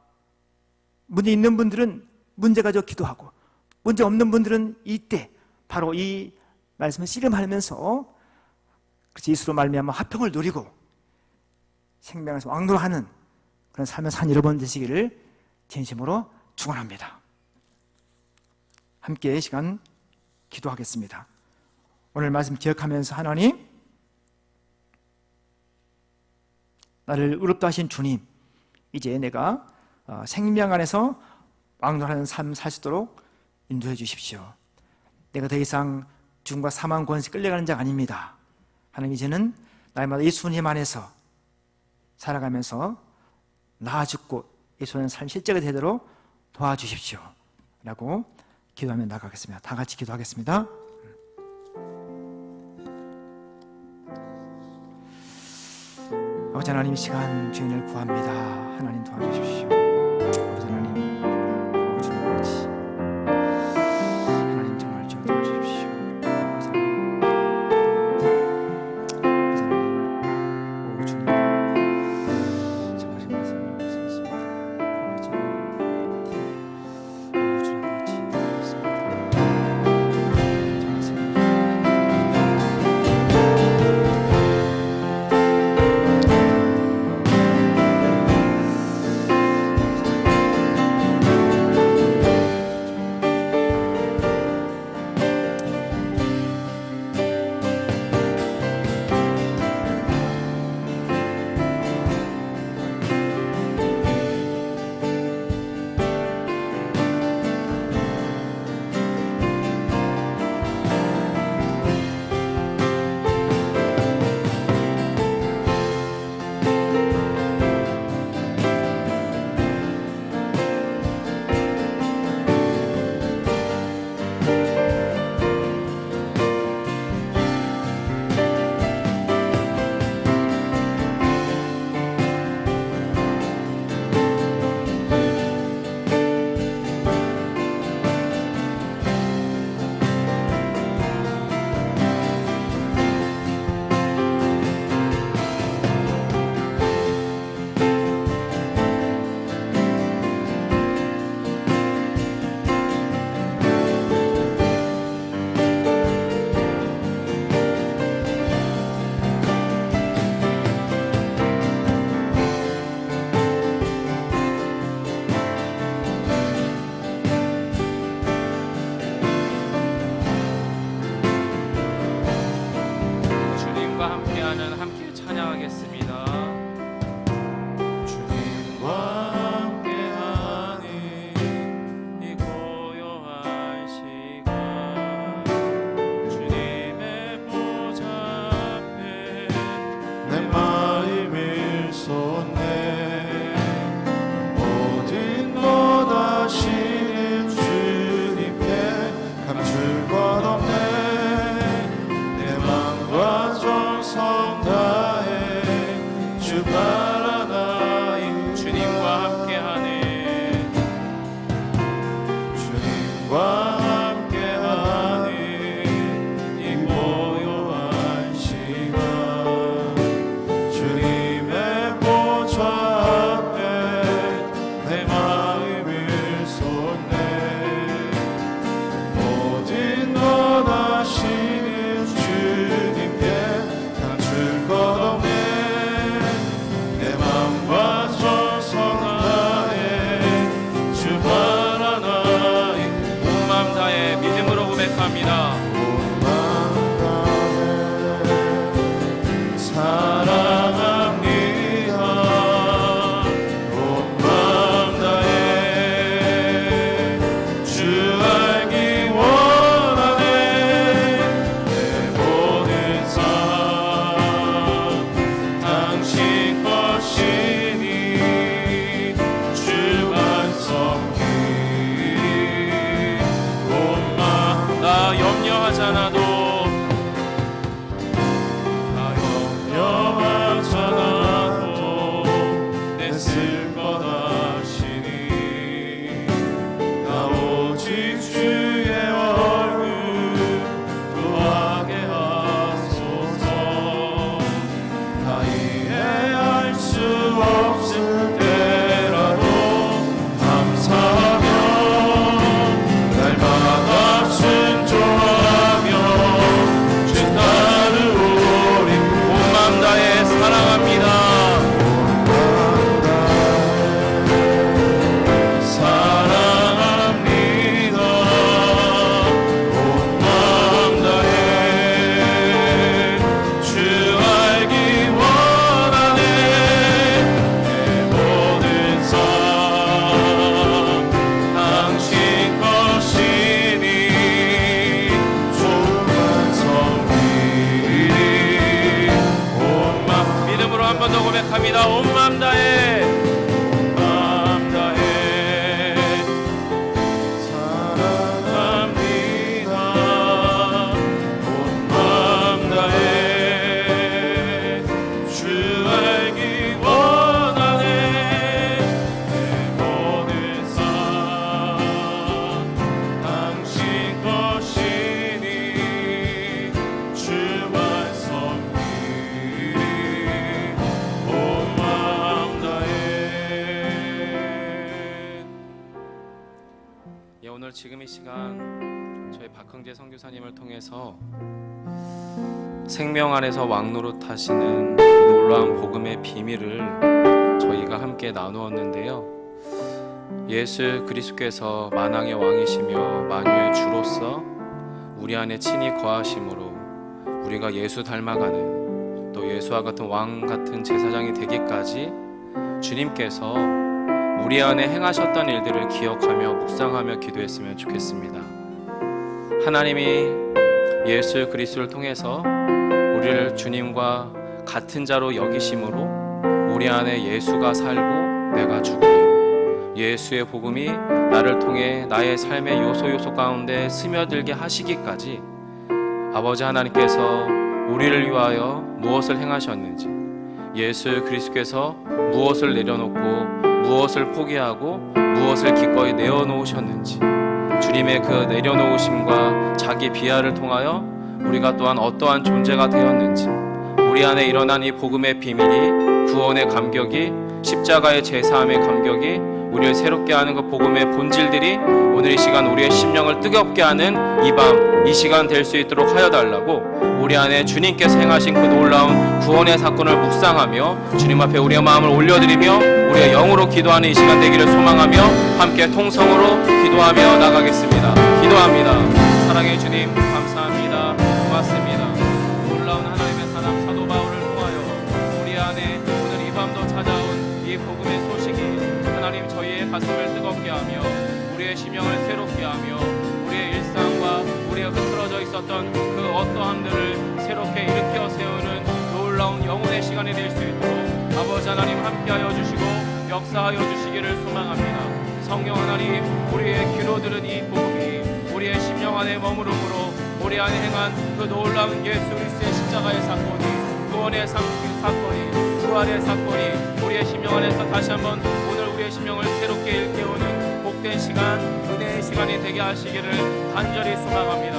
문제 있는 분들은 문제 가지고 기도하고 문제 없는 분들은 이때 바로 이 말씀을 씨름하면서 예수로 말미암아 화평을 누리고 생명에서 왕노하는 그런 삶의 산 여러분 되시기를 진심으로 축원합니다. 함께 시간 기도하겠습니다. 오늘 말씀 기억하면서 하나님, 나를 의롭다 하신 주님, 이제 내가 생명 안에서 왕노하는 삶 살 수 있도록 인도해 주십시오. 내가 더 이상 죽음과 사망 권세 끌려가는 자가 아닙니다. 하나님, 이제는 날마다 예수님 안에서 살아가면서 나 죽고 예수님 삶 실제가 되도록 도와주십시오 라고 기도하며 나가겠습니다. 다 같이 기도하겠습니다. 아버지 하나님, 이 시간 주인을 구합니다. 하나님 도와주십시오. 아버지 하나님, 아버지 아버지 하나님 정말 저 도와주십시오. 아버지 하나님, 아버지 하나님, 오 주님 정말 말씀을 하셨습니다. 아버지 오 주님 아버지 합니다. 주님과 함께하니 이 고요한 시간 주님의 보좌 앞에 내 마음을 쏟네. 모든 것 아시는 주님께 감출 것 없네. 내 맘과 정성 다해 주 바라나이. 주님과 함께하네. 주님과 함께하니 이 고요한 시간 주님의 보좌 앞에 내 마음을 쏟네. 모든 것 아시는 주님께 감출 것 없네. 내 맘과 정성 다해 주 바라나이. 온 마음 다해 믿음으로 고백합니다. 온 마음 다해 사랑합니다. 온 마음 다해 주 알기 원하네. 내 모든 삶 당신 것이니 주만 섬기리. 온 마음 나 염려하지 않아도 염려하지 않아도 애쓸 것 아시니. 나 오직 주의 얼굴 구하게 하소서. 다 이해할 수 없을 때라도 감사하며 날마다 순종하며 주 따르오리. 온 마음 다해 사랑합니다. 사랑합니다. 온 마음 다해 주 알기 원하네. 내 모든 삶 당신 것이니 주만 섬기리. 온 마음 믿음으로 한 번 더 고백합니다. 온 마음 다해 마음 다해 사랑합니다. 온 마음 다해 주 알기 원하네. 내 모든 삶 당신 것이니 주만 섬기리. 온 마음 다해. 예, 오늘 지금 이 시간 저희 박흥재 선교사님을 통해서 생명 안에서 왕노릇 하시는 그 놀라운 복음의 비밀을 저희가 함께 나누었는데요. 예수 그리스도께서 만왕의 왕이시며 만유의 주로서 우리 안에 친히 거하심으로 우리가 예수 닮아가는, 또 예수와 같은 왕 같은 제사장이 되기까지 주님께서 우리 안에 행하셨던 일들을 기억하며 묵상하며 기도했으면 좋겠습니다. 하나님이 예수 그리스도를 통해서 우리를 주님과 같은 자로 여기심으로 우리 안에 예수가 살고 내가 죽으며 예수의 복음이 나를 통해 나의 삶의 요소 가운데 스며들게 하시기까지 아버지 하나님께서 우리를 위하여 무엇을 행하셨는지, 예수 그리스도께서 무엇을 내려놓고 무엇을 포기하고 무엇을 기꺼이 내어놓으셨는지, 주님의 그 내려놓으심과 자기 비하를 통하여 우리가 또한 어떠한 존재가 되었는지, 우리 안에 일어난 이 복음의 비밀이, 구원의 감격이, 십자가의 제사함의 감격이 우리를 새롭게 하는 그 복음의 본질들이 오늘 이 시간 우리의 심령을 뜨겁게 하는 이 밤, 이 시간 될 수 있도록 하여 달라고 우리 안에 주님께서 행하신 그 놀라운 구원의 사건을 묵상하며 주님 앞에 우리의 마음을 올려드리며 우리의 영으로 기도하는 이 시간 되기를 소망하며 함께 통성으로 기도하며 나가겠습니다. 기도합니다. 사랑의 주님 감사합니다. 고맙습니다. 놀라운 하나님의 사람 사도 바울을 통하여 우리 안에 복음의 소식이 하나님 저희의 가슴을 뜨겁게 하며 우리의 심령을 새롭게 하며 우리의 일상과 우리의 흐트러져 있었던 그 어떠함들을 새롭게 일으켜 세우는 놀라운 영혼의 시간이 될 수 있도록 아버지 하나님 함께하여 주시고 역사하여 주시기를 소망합니다. 성령 하나님, 우리의 귀로 들은 이 복음이 우리의 심령 안에 머무름으로 우리 안에 행한 그 놀라운 예수 그리스도의 십자가의 사건이, 구원의 사건이, 부활의 사건이 우리의 심령 안에서 다시 한번 오늘 우리의 심령을 새롭게 일깨우는 복된 시간, 은혜의 시간이 되게 하시기를 간절히 소망합니다.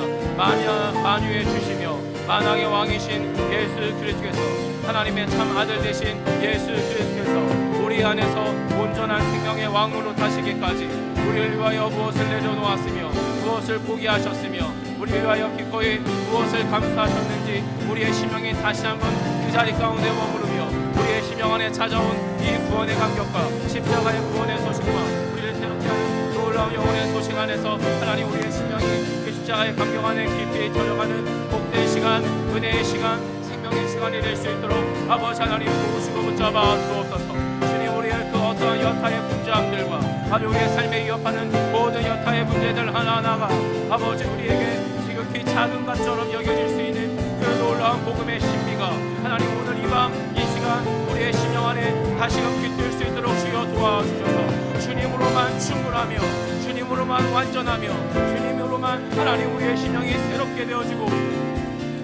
만유의 주시며 만왕의 왕이신 예수 그리스도께서, 하나님의 참 아들 되신 예수 그리스도께서 우리 안에서 온전한 생명의 왕으로 타시기까지 우리를 위하여 무엇을 내려놓았으며 무엇을 포기하셨으며 우리를 위하여 기꺼이 무엇을 감수하셨는지 우리의 심령이 다시 한번 그 자리 가운데 머무르며 우리의 심령 안에 찾아온 이 구원의 감격과 십자가의 구원의 소식과 우리를 새롭게 하는 놀라운 영혼의 소식 안에서 하나님 우리의 심령이 그 십자가의 감격 안에 깊이 들어가는 복된 시간, 은혜의 시간, 생명의 시간이 될 수 있도록 아버지 하나님 도우시고 붙잡아 주옵소서. 주님, 우리의 그 어떠한 여타의 분주함들과 아주 우리의 삶에 위협하는 모든 여타의 문제들 하나하나가 아버지 우리에게 지극히 작은 것처럼 여겨질 수 있는 그 놀라운 복음의 신비가 하나님 오늘 이 밤 이 시간 우리의 심령 안에 다시금 깃들 수 있도록 주여 도와주셔서 주님으로만 충분하며 주님으로만 완전하며 주님으로만 하나님 우리의 심령이 새롭게 되어지고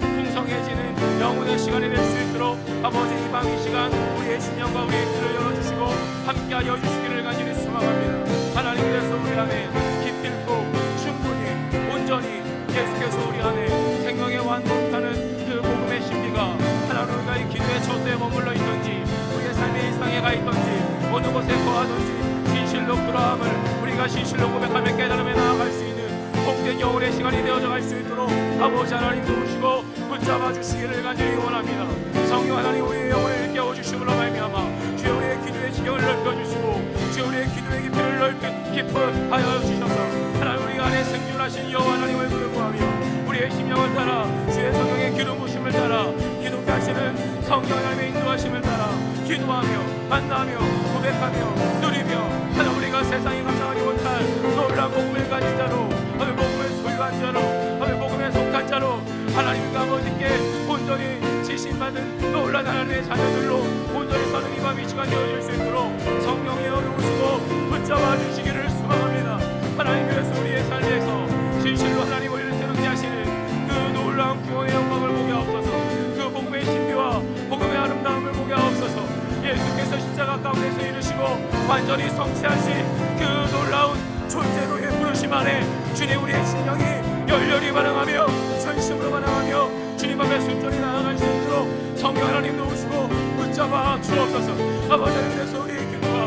풍성해지는 영혼의 시간이 될 수 있도록 아버지 이 밤 이 시간 우리의 심령과 우리의 귀를 열어주시고 함께하여 주시기를 간절히 소망합니다. 하나님, 그래서 우리 안에 기필코 충분히 온전히 계속해서 우리 안에 생명의 완독하는 그 복음의 신비가 하나님 우리가 이 기도의 처소에 머물러 있던지 우리의 삶의 일상에 가 있던지 어느 곳에 거하던지 진실로 그러함을 우리가 진실로 고백하며 깨달음에 나아갈 수 있는 복된 영혼의 시간이 되어져 갈 수 있도록 아버지 하나님 도우시고 붙잡아 주시기를 간절히 원합니다. 성령 하나님, 우리의 영혼을 일깨워 주심으로 말미암아 주여 우리의 기도의 지경을 넓혀주시고 주여 우리의 기도의 깊이를 깊어하여 주셔서 하나님 우리 안에 생존하신 여호와 하나님을 부르고하며 우리의 심령을 따라 주의 성령의 기름 부심을 따라 기도케 하시는 성령 하나님의 인도하심을 따라 기도하며 만나며 고백하며 누리며 하나님 우리가 세상이 감당하지 못할 놀라운 복음을 가진 자로, 하나님 복음을 소유한 자로, 하나님 복음에 속한 자로 하나님과 아버지께 온전히 지신받은 놀라운 하나님의 자녀들로 온전히 서는 이 밤 이 시간 되어질 수 있도록 성령의 어루우시고 붙잡아 주시기를 소망합니다. 하나님, 그래서 우리의 삶에서 진실로 하나님 우리를 새롭게 하시는 그 놀라운 구원의 영광을 보게 하옵소서. 그 복음의 신비와 복음의 아름다움을 보게 하옵소서. 예수께서 십자가 가운데서 이루시고 완전히 성취하신 그 놀라운 존재로의 부르심 안에 주님 우리의 심령이 열렬히 반응하며 전심으로 반응하며 주님 앞에 순전히 나아갈 수 있도록 성령 하나님 도우시고 붙잡아 주옵소서. 아버지 하나님, 그래서 우리의 기도가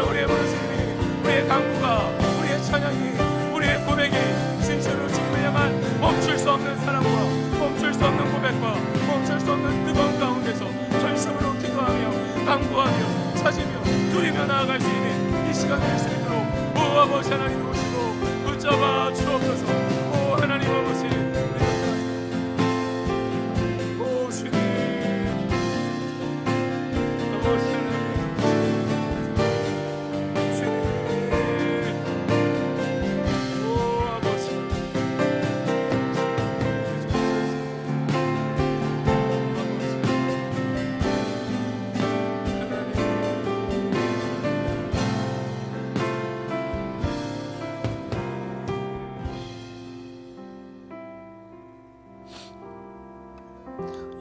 우리의 부르심이 우리의 강구가 우리의 찬양이 우리의 고백이 진실로 주님을 향한 멈출 수 없는 사랑과 멈출 수 없는 고백과 멈출 수 없는 뜨거운 가운데서 전심으로 기도하며 강구하며 찾으며 누리며 나아갈 수 있는 이 시간 될 수 있도록 오 아버지 하나님 오시고 붙잡아 주옵소서. 오 하나님 아버지, 오 주님 아버지 하나님 주님 오 아버지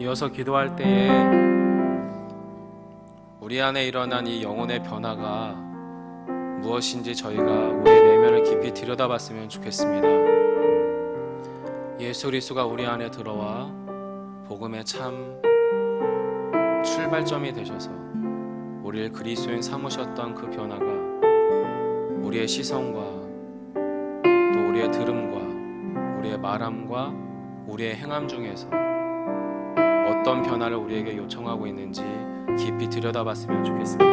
이어서 기도할 때에 우리 안에 일어난 이 영혼의 변화가 무엇인지 저희가 우리의 내면을 깊이 들여다봤으면 좋겠습니다. 예수 그리스도가 우리 안에 들어와 복음의 참 출발점이 되셔서 우리를 그리스도인 삼으셨던 그 변화가 우리의 시선과 또 우리의 들음과 우리의 말함과 우리의 행함 중에서 어떤 변화를 우리에게 요청하고 있는지 깊이 들여다봤으면 좋겠습니다.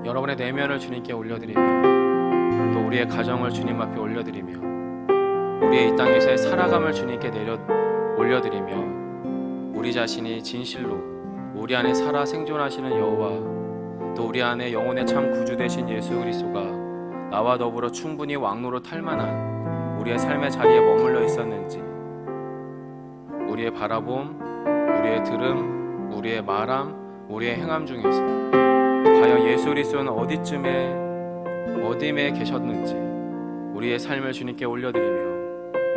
여러분의 내면을 주님께 올려드리며 또 우리의 가정을 주님 앞에 올려드리며 우리의 이 땅에서의 살아감을 주님께 올려드리며 우리 자신이 진실로 우리 안에 살아 생존하시는 여호와 또 우리 안에 영혼의 참 구주 되신 예수 그리스도가 나와 더불어 충분히 왕노로 탈 만한 우리의 삶의 자리에 머물러 있었는지, 우리의 바라봄, 우리의 들음, 우리의 말함, 우리의 행함 중에서 과연 예수 그리스도는 어디에 계셨는지 우리의 삶을 주님께 올려드리며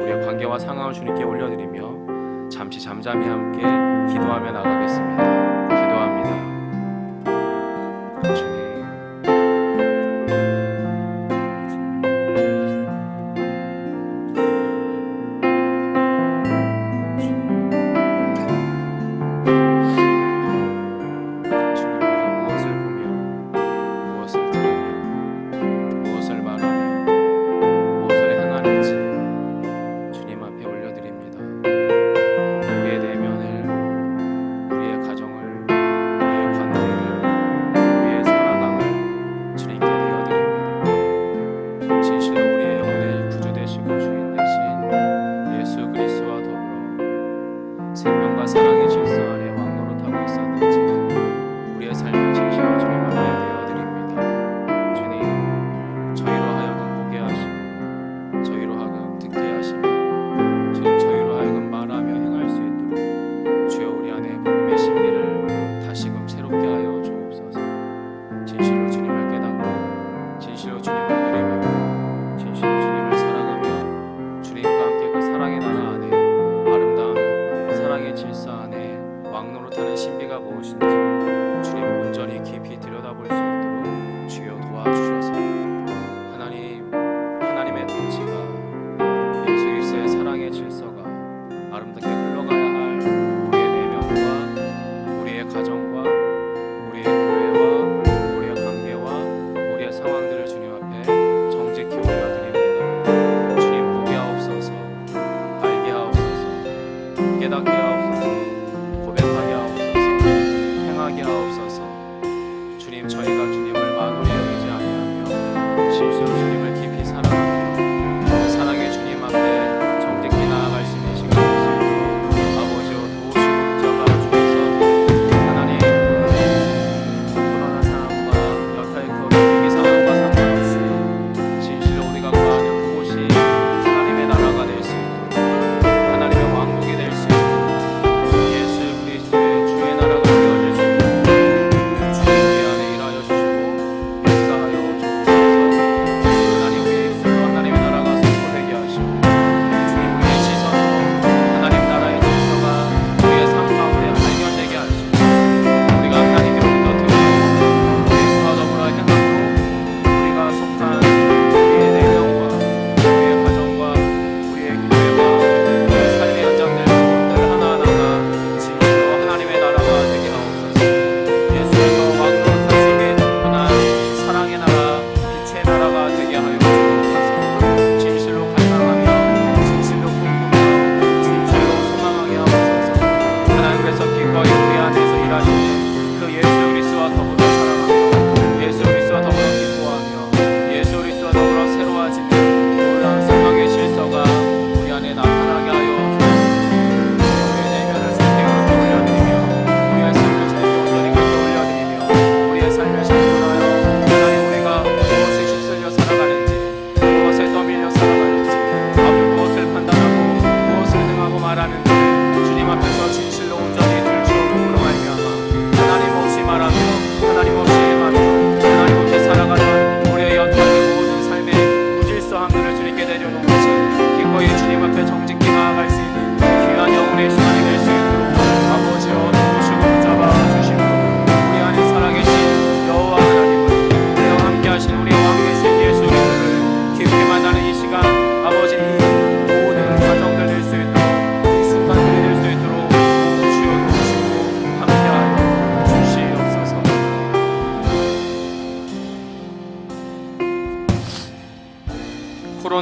우리의 관계와 상황을 주님께 올려드리며 잠시 잠잠히 함께 기도하며 나가겠습니다. 기도합니다. 주님,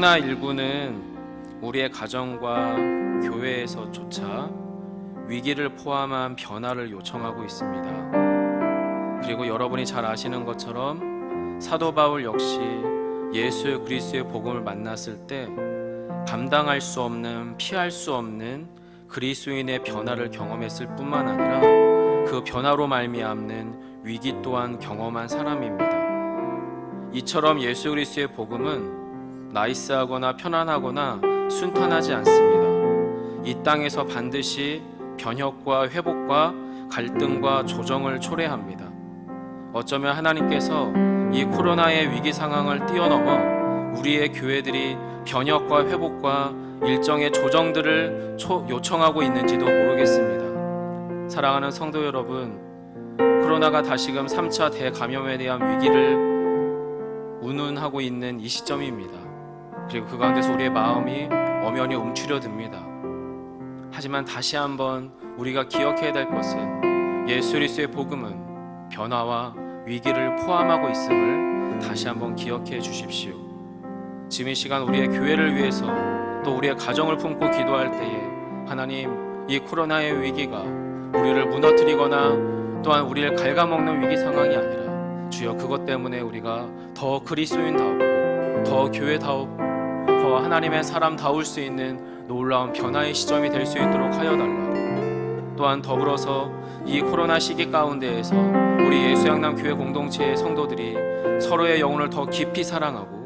코로나19는 우리의 가정과 교회에서조차 위기를 포함한 변화를 요청하고 있습니다. 그리고 여러분이 잘 아시는 것처럼 사도 바울 역시 예수 그리스도의 복음을 만났을 때 감당할 수 없는, 피할 수 없는 그리스도인의 변화를 경험했을 뿐만 아니라 그 변화로 말미암는 위기 또한 경험한 사람입니다. 이처럼 예수 그리스도의 복음은 나이스하거나 편안하거나 순탄하지 않습니다. 이 땅에서 반드시 변혁과 회복과 갈등과 조정을 초래합니다. 어쩌면 하나님께서 이 코로나의 위기 상황을 뛰어넘어 우리의 교회들이 변혁과 회복과 일정의 조정들을 요청하고 있는지도 모르겠습니다. 사랑하는 성도 여러분, 코로나가 다시금 3차 대감염에 대한 위기를 운운하고 있는 이 시점입니다. 그리고 그 가운데서 우리의 마음이 엄연히 움츠려듭니다. 하지만 다시 한번 우리가 기억해야 될 것은 예수 그리스도의 복음은 변화와 위기를 포함하고 있음을 다시 한번 기억해 주십시오. 지금 이 시간 우리의 교회를 위해서 또 우리의 가정을 품고 기도할 때에 하나님, 이 코로나의 위기가 우리를 무너뜨리거나 또한 우리를 갉아먹는 위기 상황이 아니라 주여 그것 때문에 우리가 더 그리스도인다우고 더 교회다우고 더 하나님의 사람다울 수 있는 놀라운 변화의 시점이 될 수 있도록 하여 달라고, 또한 더불어서 이 코로나 시기 가운데에서 우리 예수양남 교회 공동체의 성도들이 서로의 영혼을 더 깊이 사랑하고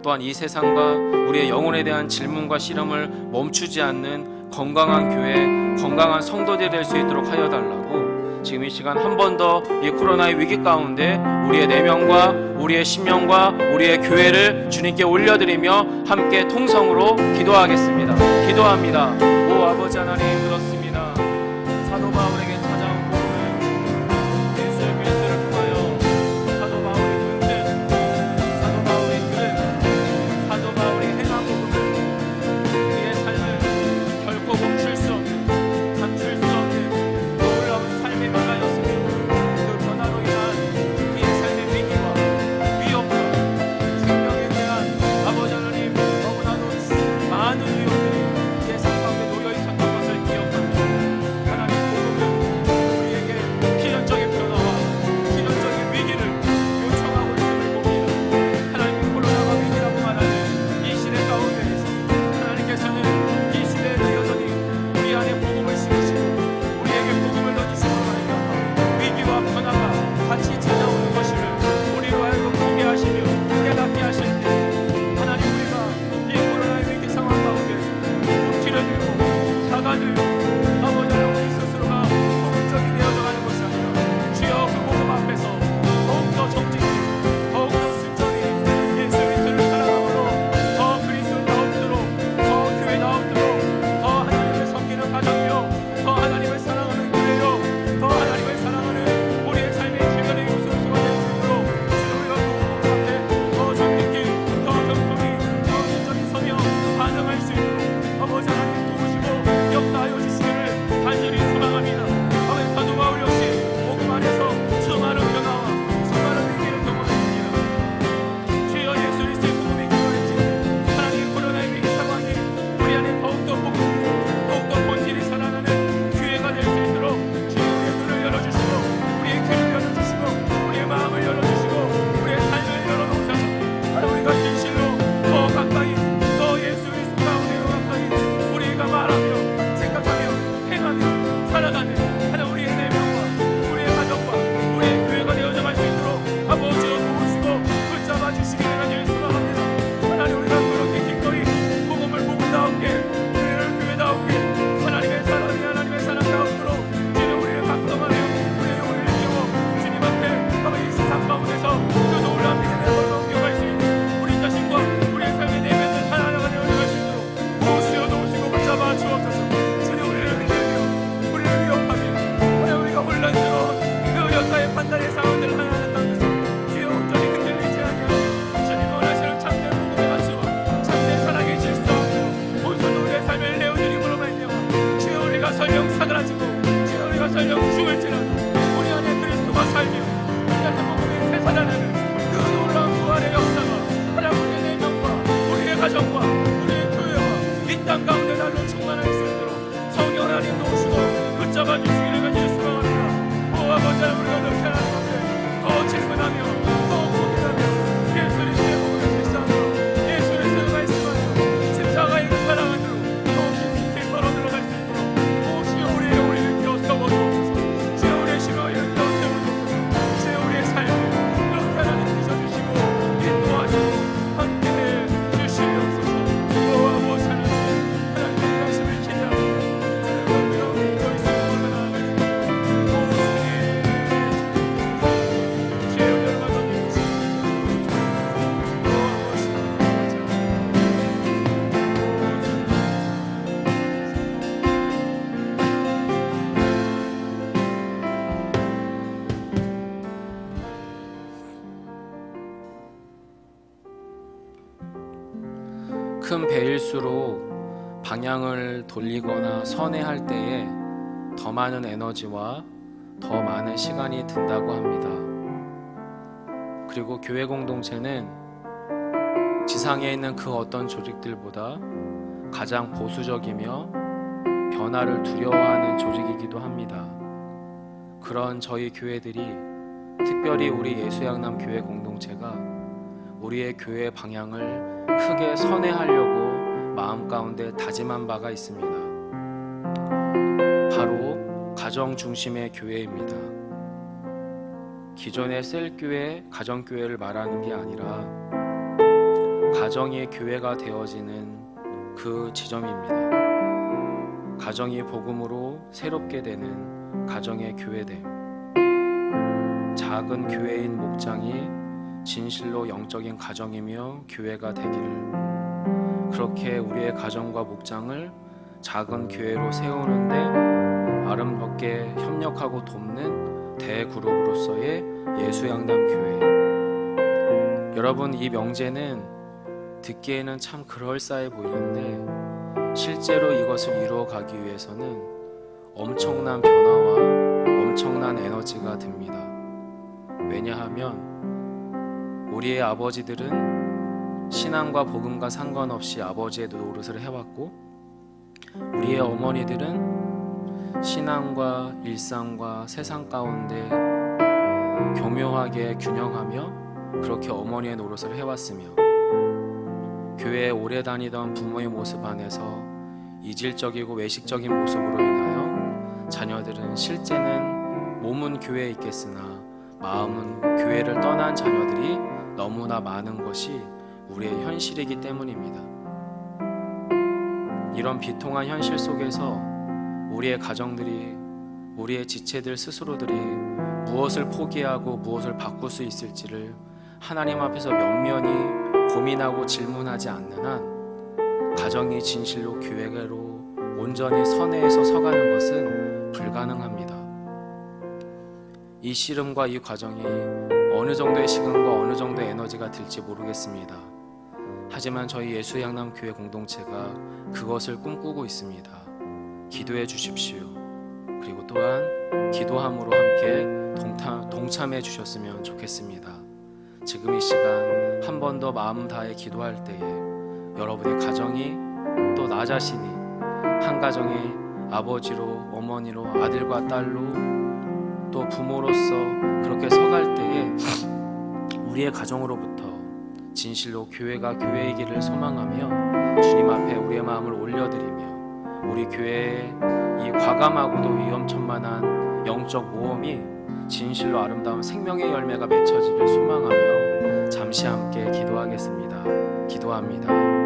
또한 이 세상과 우리의 영혼에 대한 질문과 실험을 멈추지 않는 건강한 교회, 건강한 성도들이 될 수 있도록 하여 달라고, 지금 이 시간 한 번 더 이 코로나의 위기 가운데 우리의 내면과 우리의 심령과 우리의 교회를 주님께 올려드리며 함께 통성으로 기도하겠습니다. 기도합니다. 오 아버지 하나님, 그렇습니다. 사도 바울에게 찾아온 복음은 예수 그리스도를 통하여 사도 바울이 흔든, 사도 바울이 들은, 사도 바울이 행한 복음을 우리의 삶을 결코 멈출 수 없는, 감출 수 없는 놀라운 삶의 변화였으며, 그 변화로 인한 우리의 삶의 위기와 위협과 생명에 대한 아버지 하나님 너무나도 많은 위협들이 우리의 삶 가운데 놓여 있었던 것을 기억합니다. 하나님, 복음은 우리에게 필연적인 변화와 필연적인 위기를 요청하고 있음을 봅니다. 하나님, 코로나가 위기라고 말하는 이 시대 가운데에서 하나님께서는 이 시대에도 여전히 우리 안에 복음을 심으시고 우리에게 복음을 던지시고 말이야 위기와 변화가 같이 찾아오는 것임을 우리로 하여금 보게 하시며 깨닫게 하실 때, 하나님, 우리가 이 코로나의 위기 상황 가운데서 움츠려들고 작아들고 아버지 하나님, 우리 스스로가 소극적이 되어져가는 것이 아니라 주여 그 복음 앞에서 더욱더 정직히 더욱더 순전히 예수 그리스도를 사랑함으로 더 그리스도다움으로 더 교회다움으로 더 하나님을 섬기는 가정이요 더 하나님을 사랑하는 교회요 더 하나님을 사랑하는 우리의 삶의 주변의 요소가 될 수 있도록 우리가 그 복음 앞에 더 정직히 더 겸손히 더 순전히 서며 반응할 수 있도록 아버지 하나님 도우시고 역사하여 주시기를 간절히 소망합니다. 아멘. 사도 바울 역시 복음 안에서 수많은 변화와 수많은 위기를 경험했습니다. 주여 예수 그리스도의 복음이 기도했지 하나님, 코로나의 위기 상황이 우리 안에 더욱더 복음, 더욱더 본질이 살아나는 기회가 될 수 있도록 주여 우리의 눈을 열어주시고 우리의 귀를 열어주시고 우리의 마음을 열어주시고 우리의 삶을 열어놓으셔서 하나님, 우리가 진실로 더 가까이 더 예수 그리스도 가운데로 가까이 우리가 말하며 생각하며 행하며 살아가는 하나님, 우리의 내면과 우리의 가정과 우리의 교회가 되어져갈 수 있도록 아버지여 도우시고 붙잡아 주시기를 간절히 소망합니다. 하나님, 우리가 그렇게 기꺼이 복음을 복음다우게 우리를 교회다우게 하나님의 사랑이 하나님의 사랑다우도록 주님 우리를 각성하며 우리의 영혼을 키워 주님 앞에 아버지 이 세상 가운데서 그 놀라운 믿음의 걸로 옮겨갈 수 있는 우리 자신과 우리의 삶의 내면을 하나하나가 되어갈 수 있도록 도우시어 도우시고 붙잡아 주옵소서. 주님, 우리를 흔들며 우리를 위협하며 하나님, 우리가 혼란스러운 그 역사의 판단의 상황들을 하나하나 땅에서 주여 온전히 흔들리지 아니하고 주님 원하시는 참된 복음의 가치와 참된 사랑의 질서하며 온전히 우리의 삶을 내어드림으로 말미암아 주여 우리가 설령 사그라지고 주여 우리가 설령 죽을지라도 우리 안에 그리스도가 살며 우리 안에 복음이 되살아나는 그 놀라운 부활의 역사가 하나님, 우리의 내면과 우리의 가정과 우리의 교회와 이 땅 가운데 날로 충만할 수 있도록 성령 하나님 도우시고 붙잡아 주시기를 간절히 소망합니다. 오 아버지 하나님, 우리가 그렇게 하나님 앞에 더 질문하며 더 고민하며 예수 그리스도의 복음을 실천하며 예수 그리스도의 말씀하며 십자가의 그 사랑 안으로 더 깊이 걸어 들어갈 수 있도록 오 주여 우리의 영혼을 일으켜 세워 주옵소서. 주여 우리의 심령을 일으켜 세워 주옵소서. 큰 배일수록 방향을 돌리거나 선회할 때에 더 많은 에너지와 더 많은 시간이 든다고 합니다. 그리고 교회 공동체는 지상에 있는 그 어떤 조직들보다 가장 보수적이며 변화를 두려워하는 조직이기도 합니다. 그런 저희 교회들이, 특별히 우리 예수양남 교회 공동체가 우리의 교회 방향을 크게 선회하려고 마음 가운데 다짐한 바가 있습니다. 바로 가정 중심의 교회입니다. 기존의 셀교회, 가정교회를 말하는 게 아니라 가정이 교회가 되어지는 그 지점입니다. 가정이 복음으로 새롭게 되는 가정의 교회됨. 작은 교회인 목장이 진실로 영적인 가정이며 교회가 되기를, 그렇게 우리의 가정과 목장을 작은 교회로 세우는데 아름답게 협력하고 돕는 대그룹으로서의 예수양남 교회. 여러분, 이 명제는 듣기에는 참 그럴싸해 보이는데 실제로 이것을 이루어가기 위해서는 엄청난 변화와 엄청난 에너지가 듭니다. 왜냐하면 우리의 아버지들은 신앙과 복음과 상관없이 아버지의 노릇을 해왔고, 우리의 어머니들은 신앙과 일상과 세상 가운데 교묘하게 균형하며 그렇게 어머니의 노릇을 해왔으며, 교회에 오래 다니던 부모의 모습 안에서 이질적이고 외식적인 모습으로 인하여 자녀들은 실제는 몸은 교회에 있겠으나 마음은 교회를 떠난 자녀들이 너무나 많은 것이 우리의 현실이기 때문입니다. 이런 비통한 현실 속에서 우리의 가정들이, 우리의 지체들 스스로들이 무엇을 포기하고 무엇을 바꿀 수 있을지를 하나님 앞에서 면면히 고민하고 질문하지 않는 한 가정이 진실로 교회로 온전히 선회해서 서가는 것은 불가능합니다. 이 씨름과 이 과정이 어느 정도의 시간과 어느 정도의 에너지가 들지 모르겠습니다. 하지만 저희 예수양남 교회 공동체가 그것을 꿈꾸고 있습니다. 기도해 주십시오. 그리고 또한 기도함으로 함께 동참해 주셨으면 좋겠습니다. 지금 이 시간 한 번 더 마음 다해 기도할 때에 여러분의 가정이, 또 나 자신이 한 가정이 아버지로, 어머니로, 아들과 딸로, 또 부모로서 그렇게 서갈 때에 우리의 가정으로부터 진실로 교회가 교회이기를 소망하며 주님 앞에 우리의 마음을 올려드리며 우리 교회의 이 과감하고도 위험천만한 영적 모험이 진실로 아름다운 생명의 열매가 맺혀지길 소망하며 잠시 함께 기도하겠습니다. 기도합니다.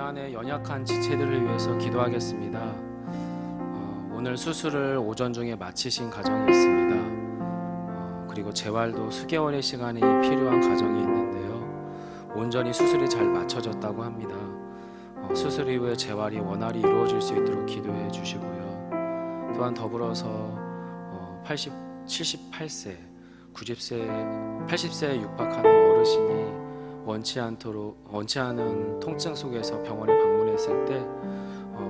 안에 연약한 지체들을 위해서 기도하겠습니다. 오늘 수술을 오전 중에 마치신 가정이 있습니다. 그리고 재활도 수개월의 시간이 필요한 가정이 있는데요. 온전히 수술이 잘 마쳐졌다고 합니다. 수술 이후에 재활이 원활히 이루어질 수 있도록 기도해 주시고요. 또한 더불어서 78세, 90세, 80세에 육박하는 어르신이 원치 않은 통증 속에서 병원에 방문했을 때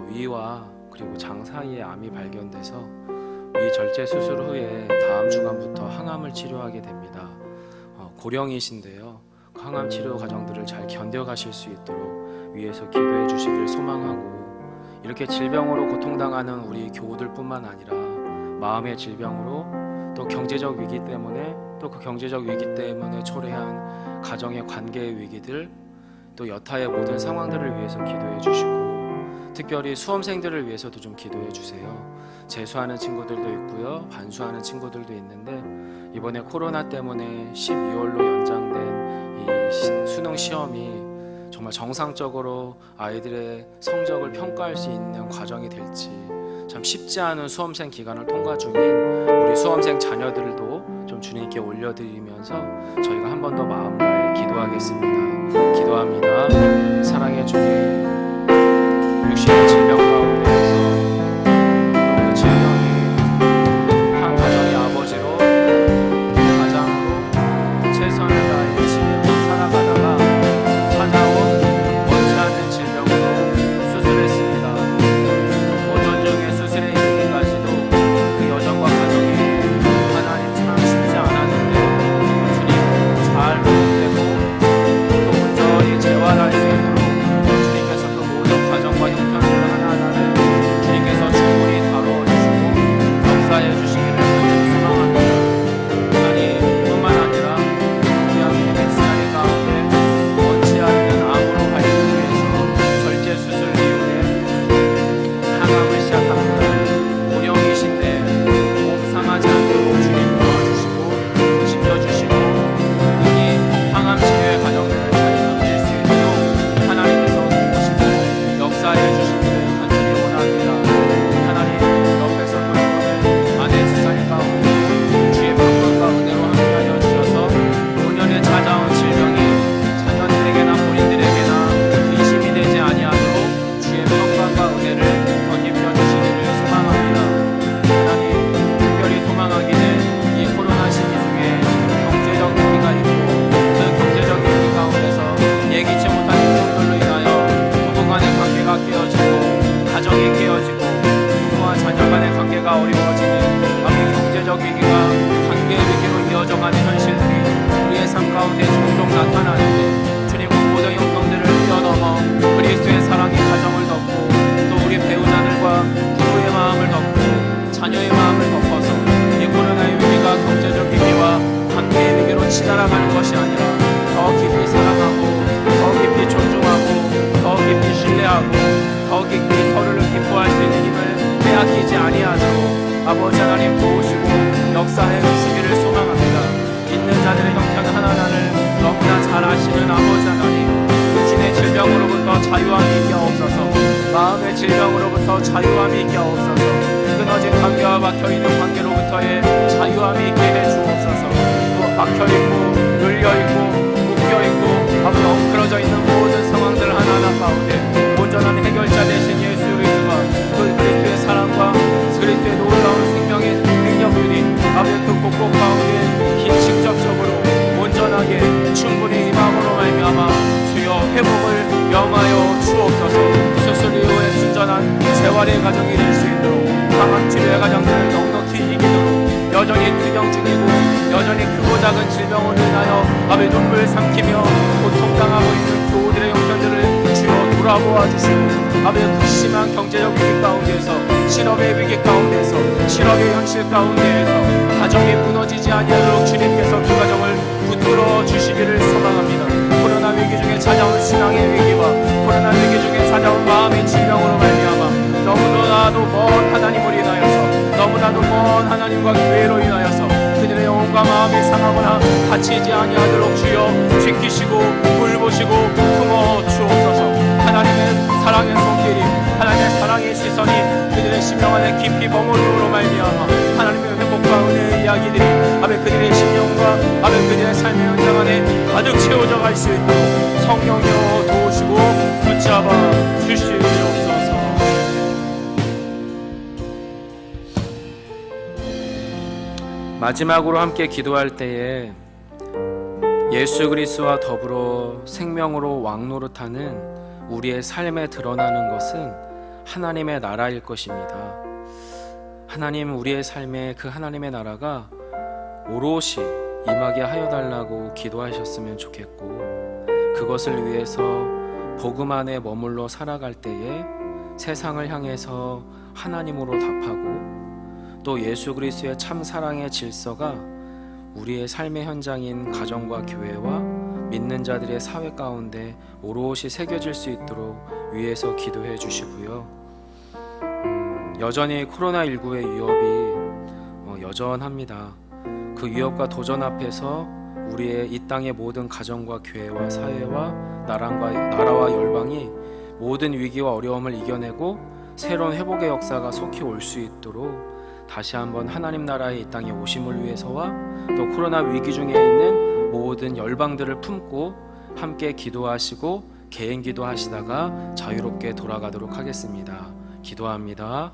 위와 그리고 장 사이에 암이 발견돼서 위 절제 수술 후에 다음 주간부터 항암을 치료하게 됩니다. 고령이신데요. 항암 치료 과정들을 잘 견뎌가실 수 있도록 위에서 기도해 주시길 소망하고, 이렇게 질병으로 고통당하는 우리 교우들뿐만 아니라 마음의 질병으로 또 경제적 위기 때문에 또 그 경제적 위기 때문에 초래한 가정의 관계의 위기들, 또 여타의 모든 상황들을 위해서 기도해 주시고, 특별히 수험생들을 위해서도 좀 기도해 주세요. 재수하는 친구들도 있고요, 반수하는 친구들도 있는데 이번에 코로나 때문에 12월로 연장된 이 수능 시험이 정말 정상적으로 아이들의 성적을 평가할 수 있는 과정이 될지 참 쉽지 않은 수험생 기간을 통과 중인 우리 수험생 자녀들도 좀 주님께 올려드리면서 저희가 한 번 더 마음 다해 기도하겠습니다. 기도합니다. 사랑의 주님, 육신의 질병 가운데에서 그 질병이 한 가정의 아버지로 가장으로 최선을 다해 지내고 살아가다가 찾아온 원치 않는 질병으로 수술했습니다. 오전 중에 수술에 이르기까지도 그 여정과 과정이 하나님 참 쉽지 않았는데 주님 잘 보호되고 또 온전히 재활할 수 있도록 주님께서 그 모든 과정과 형편들을 하나하나를 주님께서 충분히 다루어주시고 역사해 주시기를 소망합니다. 하나님 뿐만 아니라 우리 함께 시간이 가운데 원치 않는 암으로 관리를 위해서 절제 수술 이후에 항암을 시작합니다. 고령이신데 몸 상하지 않도록 주님 도와주시고 지켜주시고 이 항암 치료의 과정들을 잘 견딜 수 있도록 하나님께서 도우시고 역사해 주시기를 간절히 원합니다. 하나님 옆에서 돌보는 아내 세상의 가운데 주의 평강과 은혜로 함께하여 주셔서 5년에 찾아온 질병이 자녀들에게나 본인들에게나 의심이 되지 아니하도록 주의 평강과 은혜를 덧입혀 주시기를 소망합니다. 하나님 특별히 소망하기는 이 코로나 시기 중에 경제적 위기가 있고 그 경제적 위기 가운데서 예기치 못한 일들로 인하여 부부 간의 관계가 깨어지고 가정이 깨어지고 부모와 자녀 간의 관계가 어려워지는 이 경제적 위기가 관계의 위기로 이어져가는 현실들이 우리의 삶 가운데 종종 나타나는데 주님 그 모든 형평들을 뛰어넘어 그리스도의 사랑이 가정을 덮고 또 우리 배우자들과 부부의 마음을 덮고 자녀의 마음을 덮어서 이 코로나의 위기가 경제적 위기와 관계의 위기로 치달아가는 것이 아니라 더 깊이 사랑하고 더 깊이 존중하고 더 깊이 신뢰하고 더 깊이 서로를 기뻐할 수 있는 힘을 빼앗기지 아니하도록 아버지 하나님 도우시고 역사해 주시기를 소망합니다. 있는 자들의 형편 하나하나를 너무나 잘 아시는 아버지 하나님, 육신의 질병으로부터 자유함이 있게 하옵소서. 마음의 질병으로부터 자유함이 있게 하옵소서. 끊어진 관계와 막혀있는 관계로부터의 자유함이 있게 해주옵소서. 또 막혀있고 눌려있고 묶여있고 앞으로 엉클어져 있는 모든 상황들 하나하나 가운데 온전한 해결자 되신 예수 그리스도가 그 그리스도의 사랑과 그리스도의 놀라운 생명의 능력들이 아버지 그 곳곳 가운데 직접적으로 온전하게 충분히 이 마음으로 말미암아 주여 회복을 영하여 주옵소서. 수술 이후에 순전한 재활의 과정이 될 수 있도록 항암 치료의 과정들을 넉넉히 이기도록 여전히 투병 중이고 여전히 크고 작은 질병으로 인하여 아버지 눈물 삼키며 고통당하고 있는 교우들의 형편들을 주여 돌아보아 주시고 아버지 그 심한 경제적 위기 가운데에서 실업의 위기 가운데에서 실업의 현실 가운데에서 가정이 무너지지 아니하도록 주님께서 그 가정을 붙들어 주시기를 소망합니다. 코로나 위기 중에 찾아온 신앙의 위기와 코로나 위기 중에 찾아온 마음의 질병으로 말미암아 너무나도 먼 하나님을 인하여서 너무나도 먼 하나님과 교회로 인하여서 그들의 영혼과 마음이 상하거나 갇히지 아니하도록 주여 지키시고 돌보시고 품어 주옵소서. 하나님의 세워져 갈 수 있도록 성령이여 도우시고 붙잡아 주시옵소서. 마지막으로 함께 기도할 때에 예수 그리스도와 더불어 생명으로 왕노릇하는 우리의 삶에 드러나는 것은 하나님의 나라일 것입니다. 하나님, 우리의 삶에 그 하나님의 나라가 오롯이 임하게 하여 달라고 기도하셨으면 좋겠고, 그것을 위해서 복음 안에 머물러 살아갈 때에 세상을 향해서 하나님으로 답하고, 또 예수 그리스도의 참 사랑의 질서가 우리의 삶의 현장인 가정과 교회와 믿는 자들의 사회 가운데 오롯이 새겨질 수 있도록 위에서 기도해 주시고요. 여전히 코로나19의 위협이 여전합니다. 그 위협과 도전 앞에서 우리의 이 땅의 모든 가정과 교회와 사회와 나라와 열방이 모든 위기와 어려움을 이겨내고 새로운 회복의 역사가 속히 올 수 있도록 다시 한번 하나님 나라의 이 땅에 오심을 위해서와 또 코로나 위기 중에 있는 모든 열방들을 품고 함께 기도하시고 개인 기도하시다가 자유롭게 돌아가도록 하겠습니다. 기도합니다.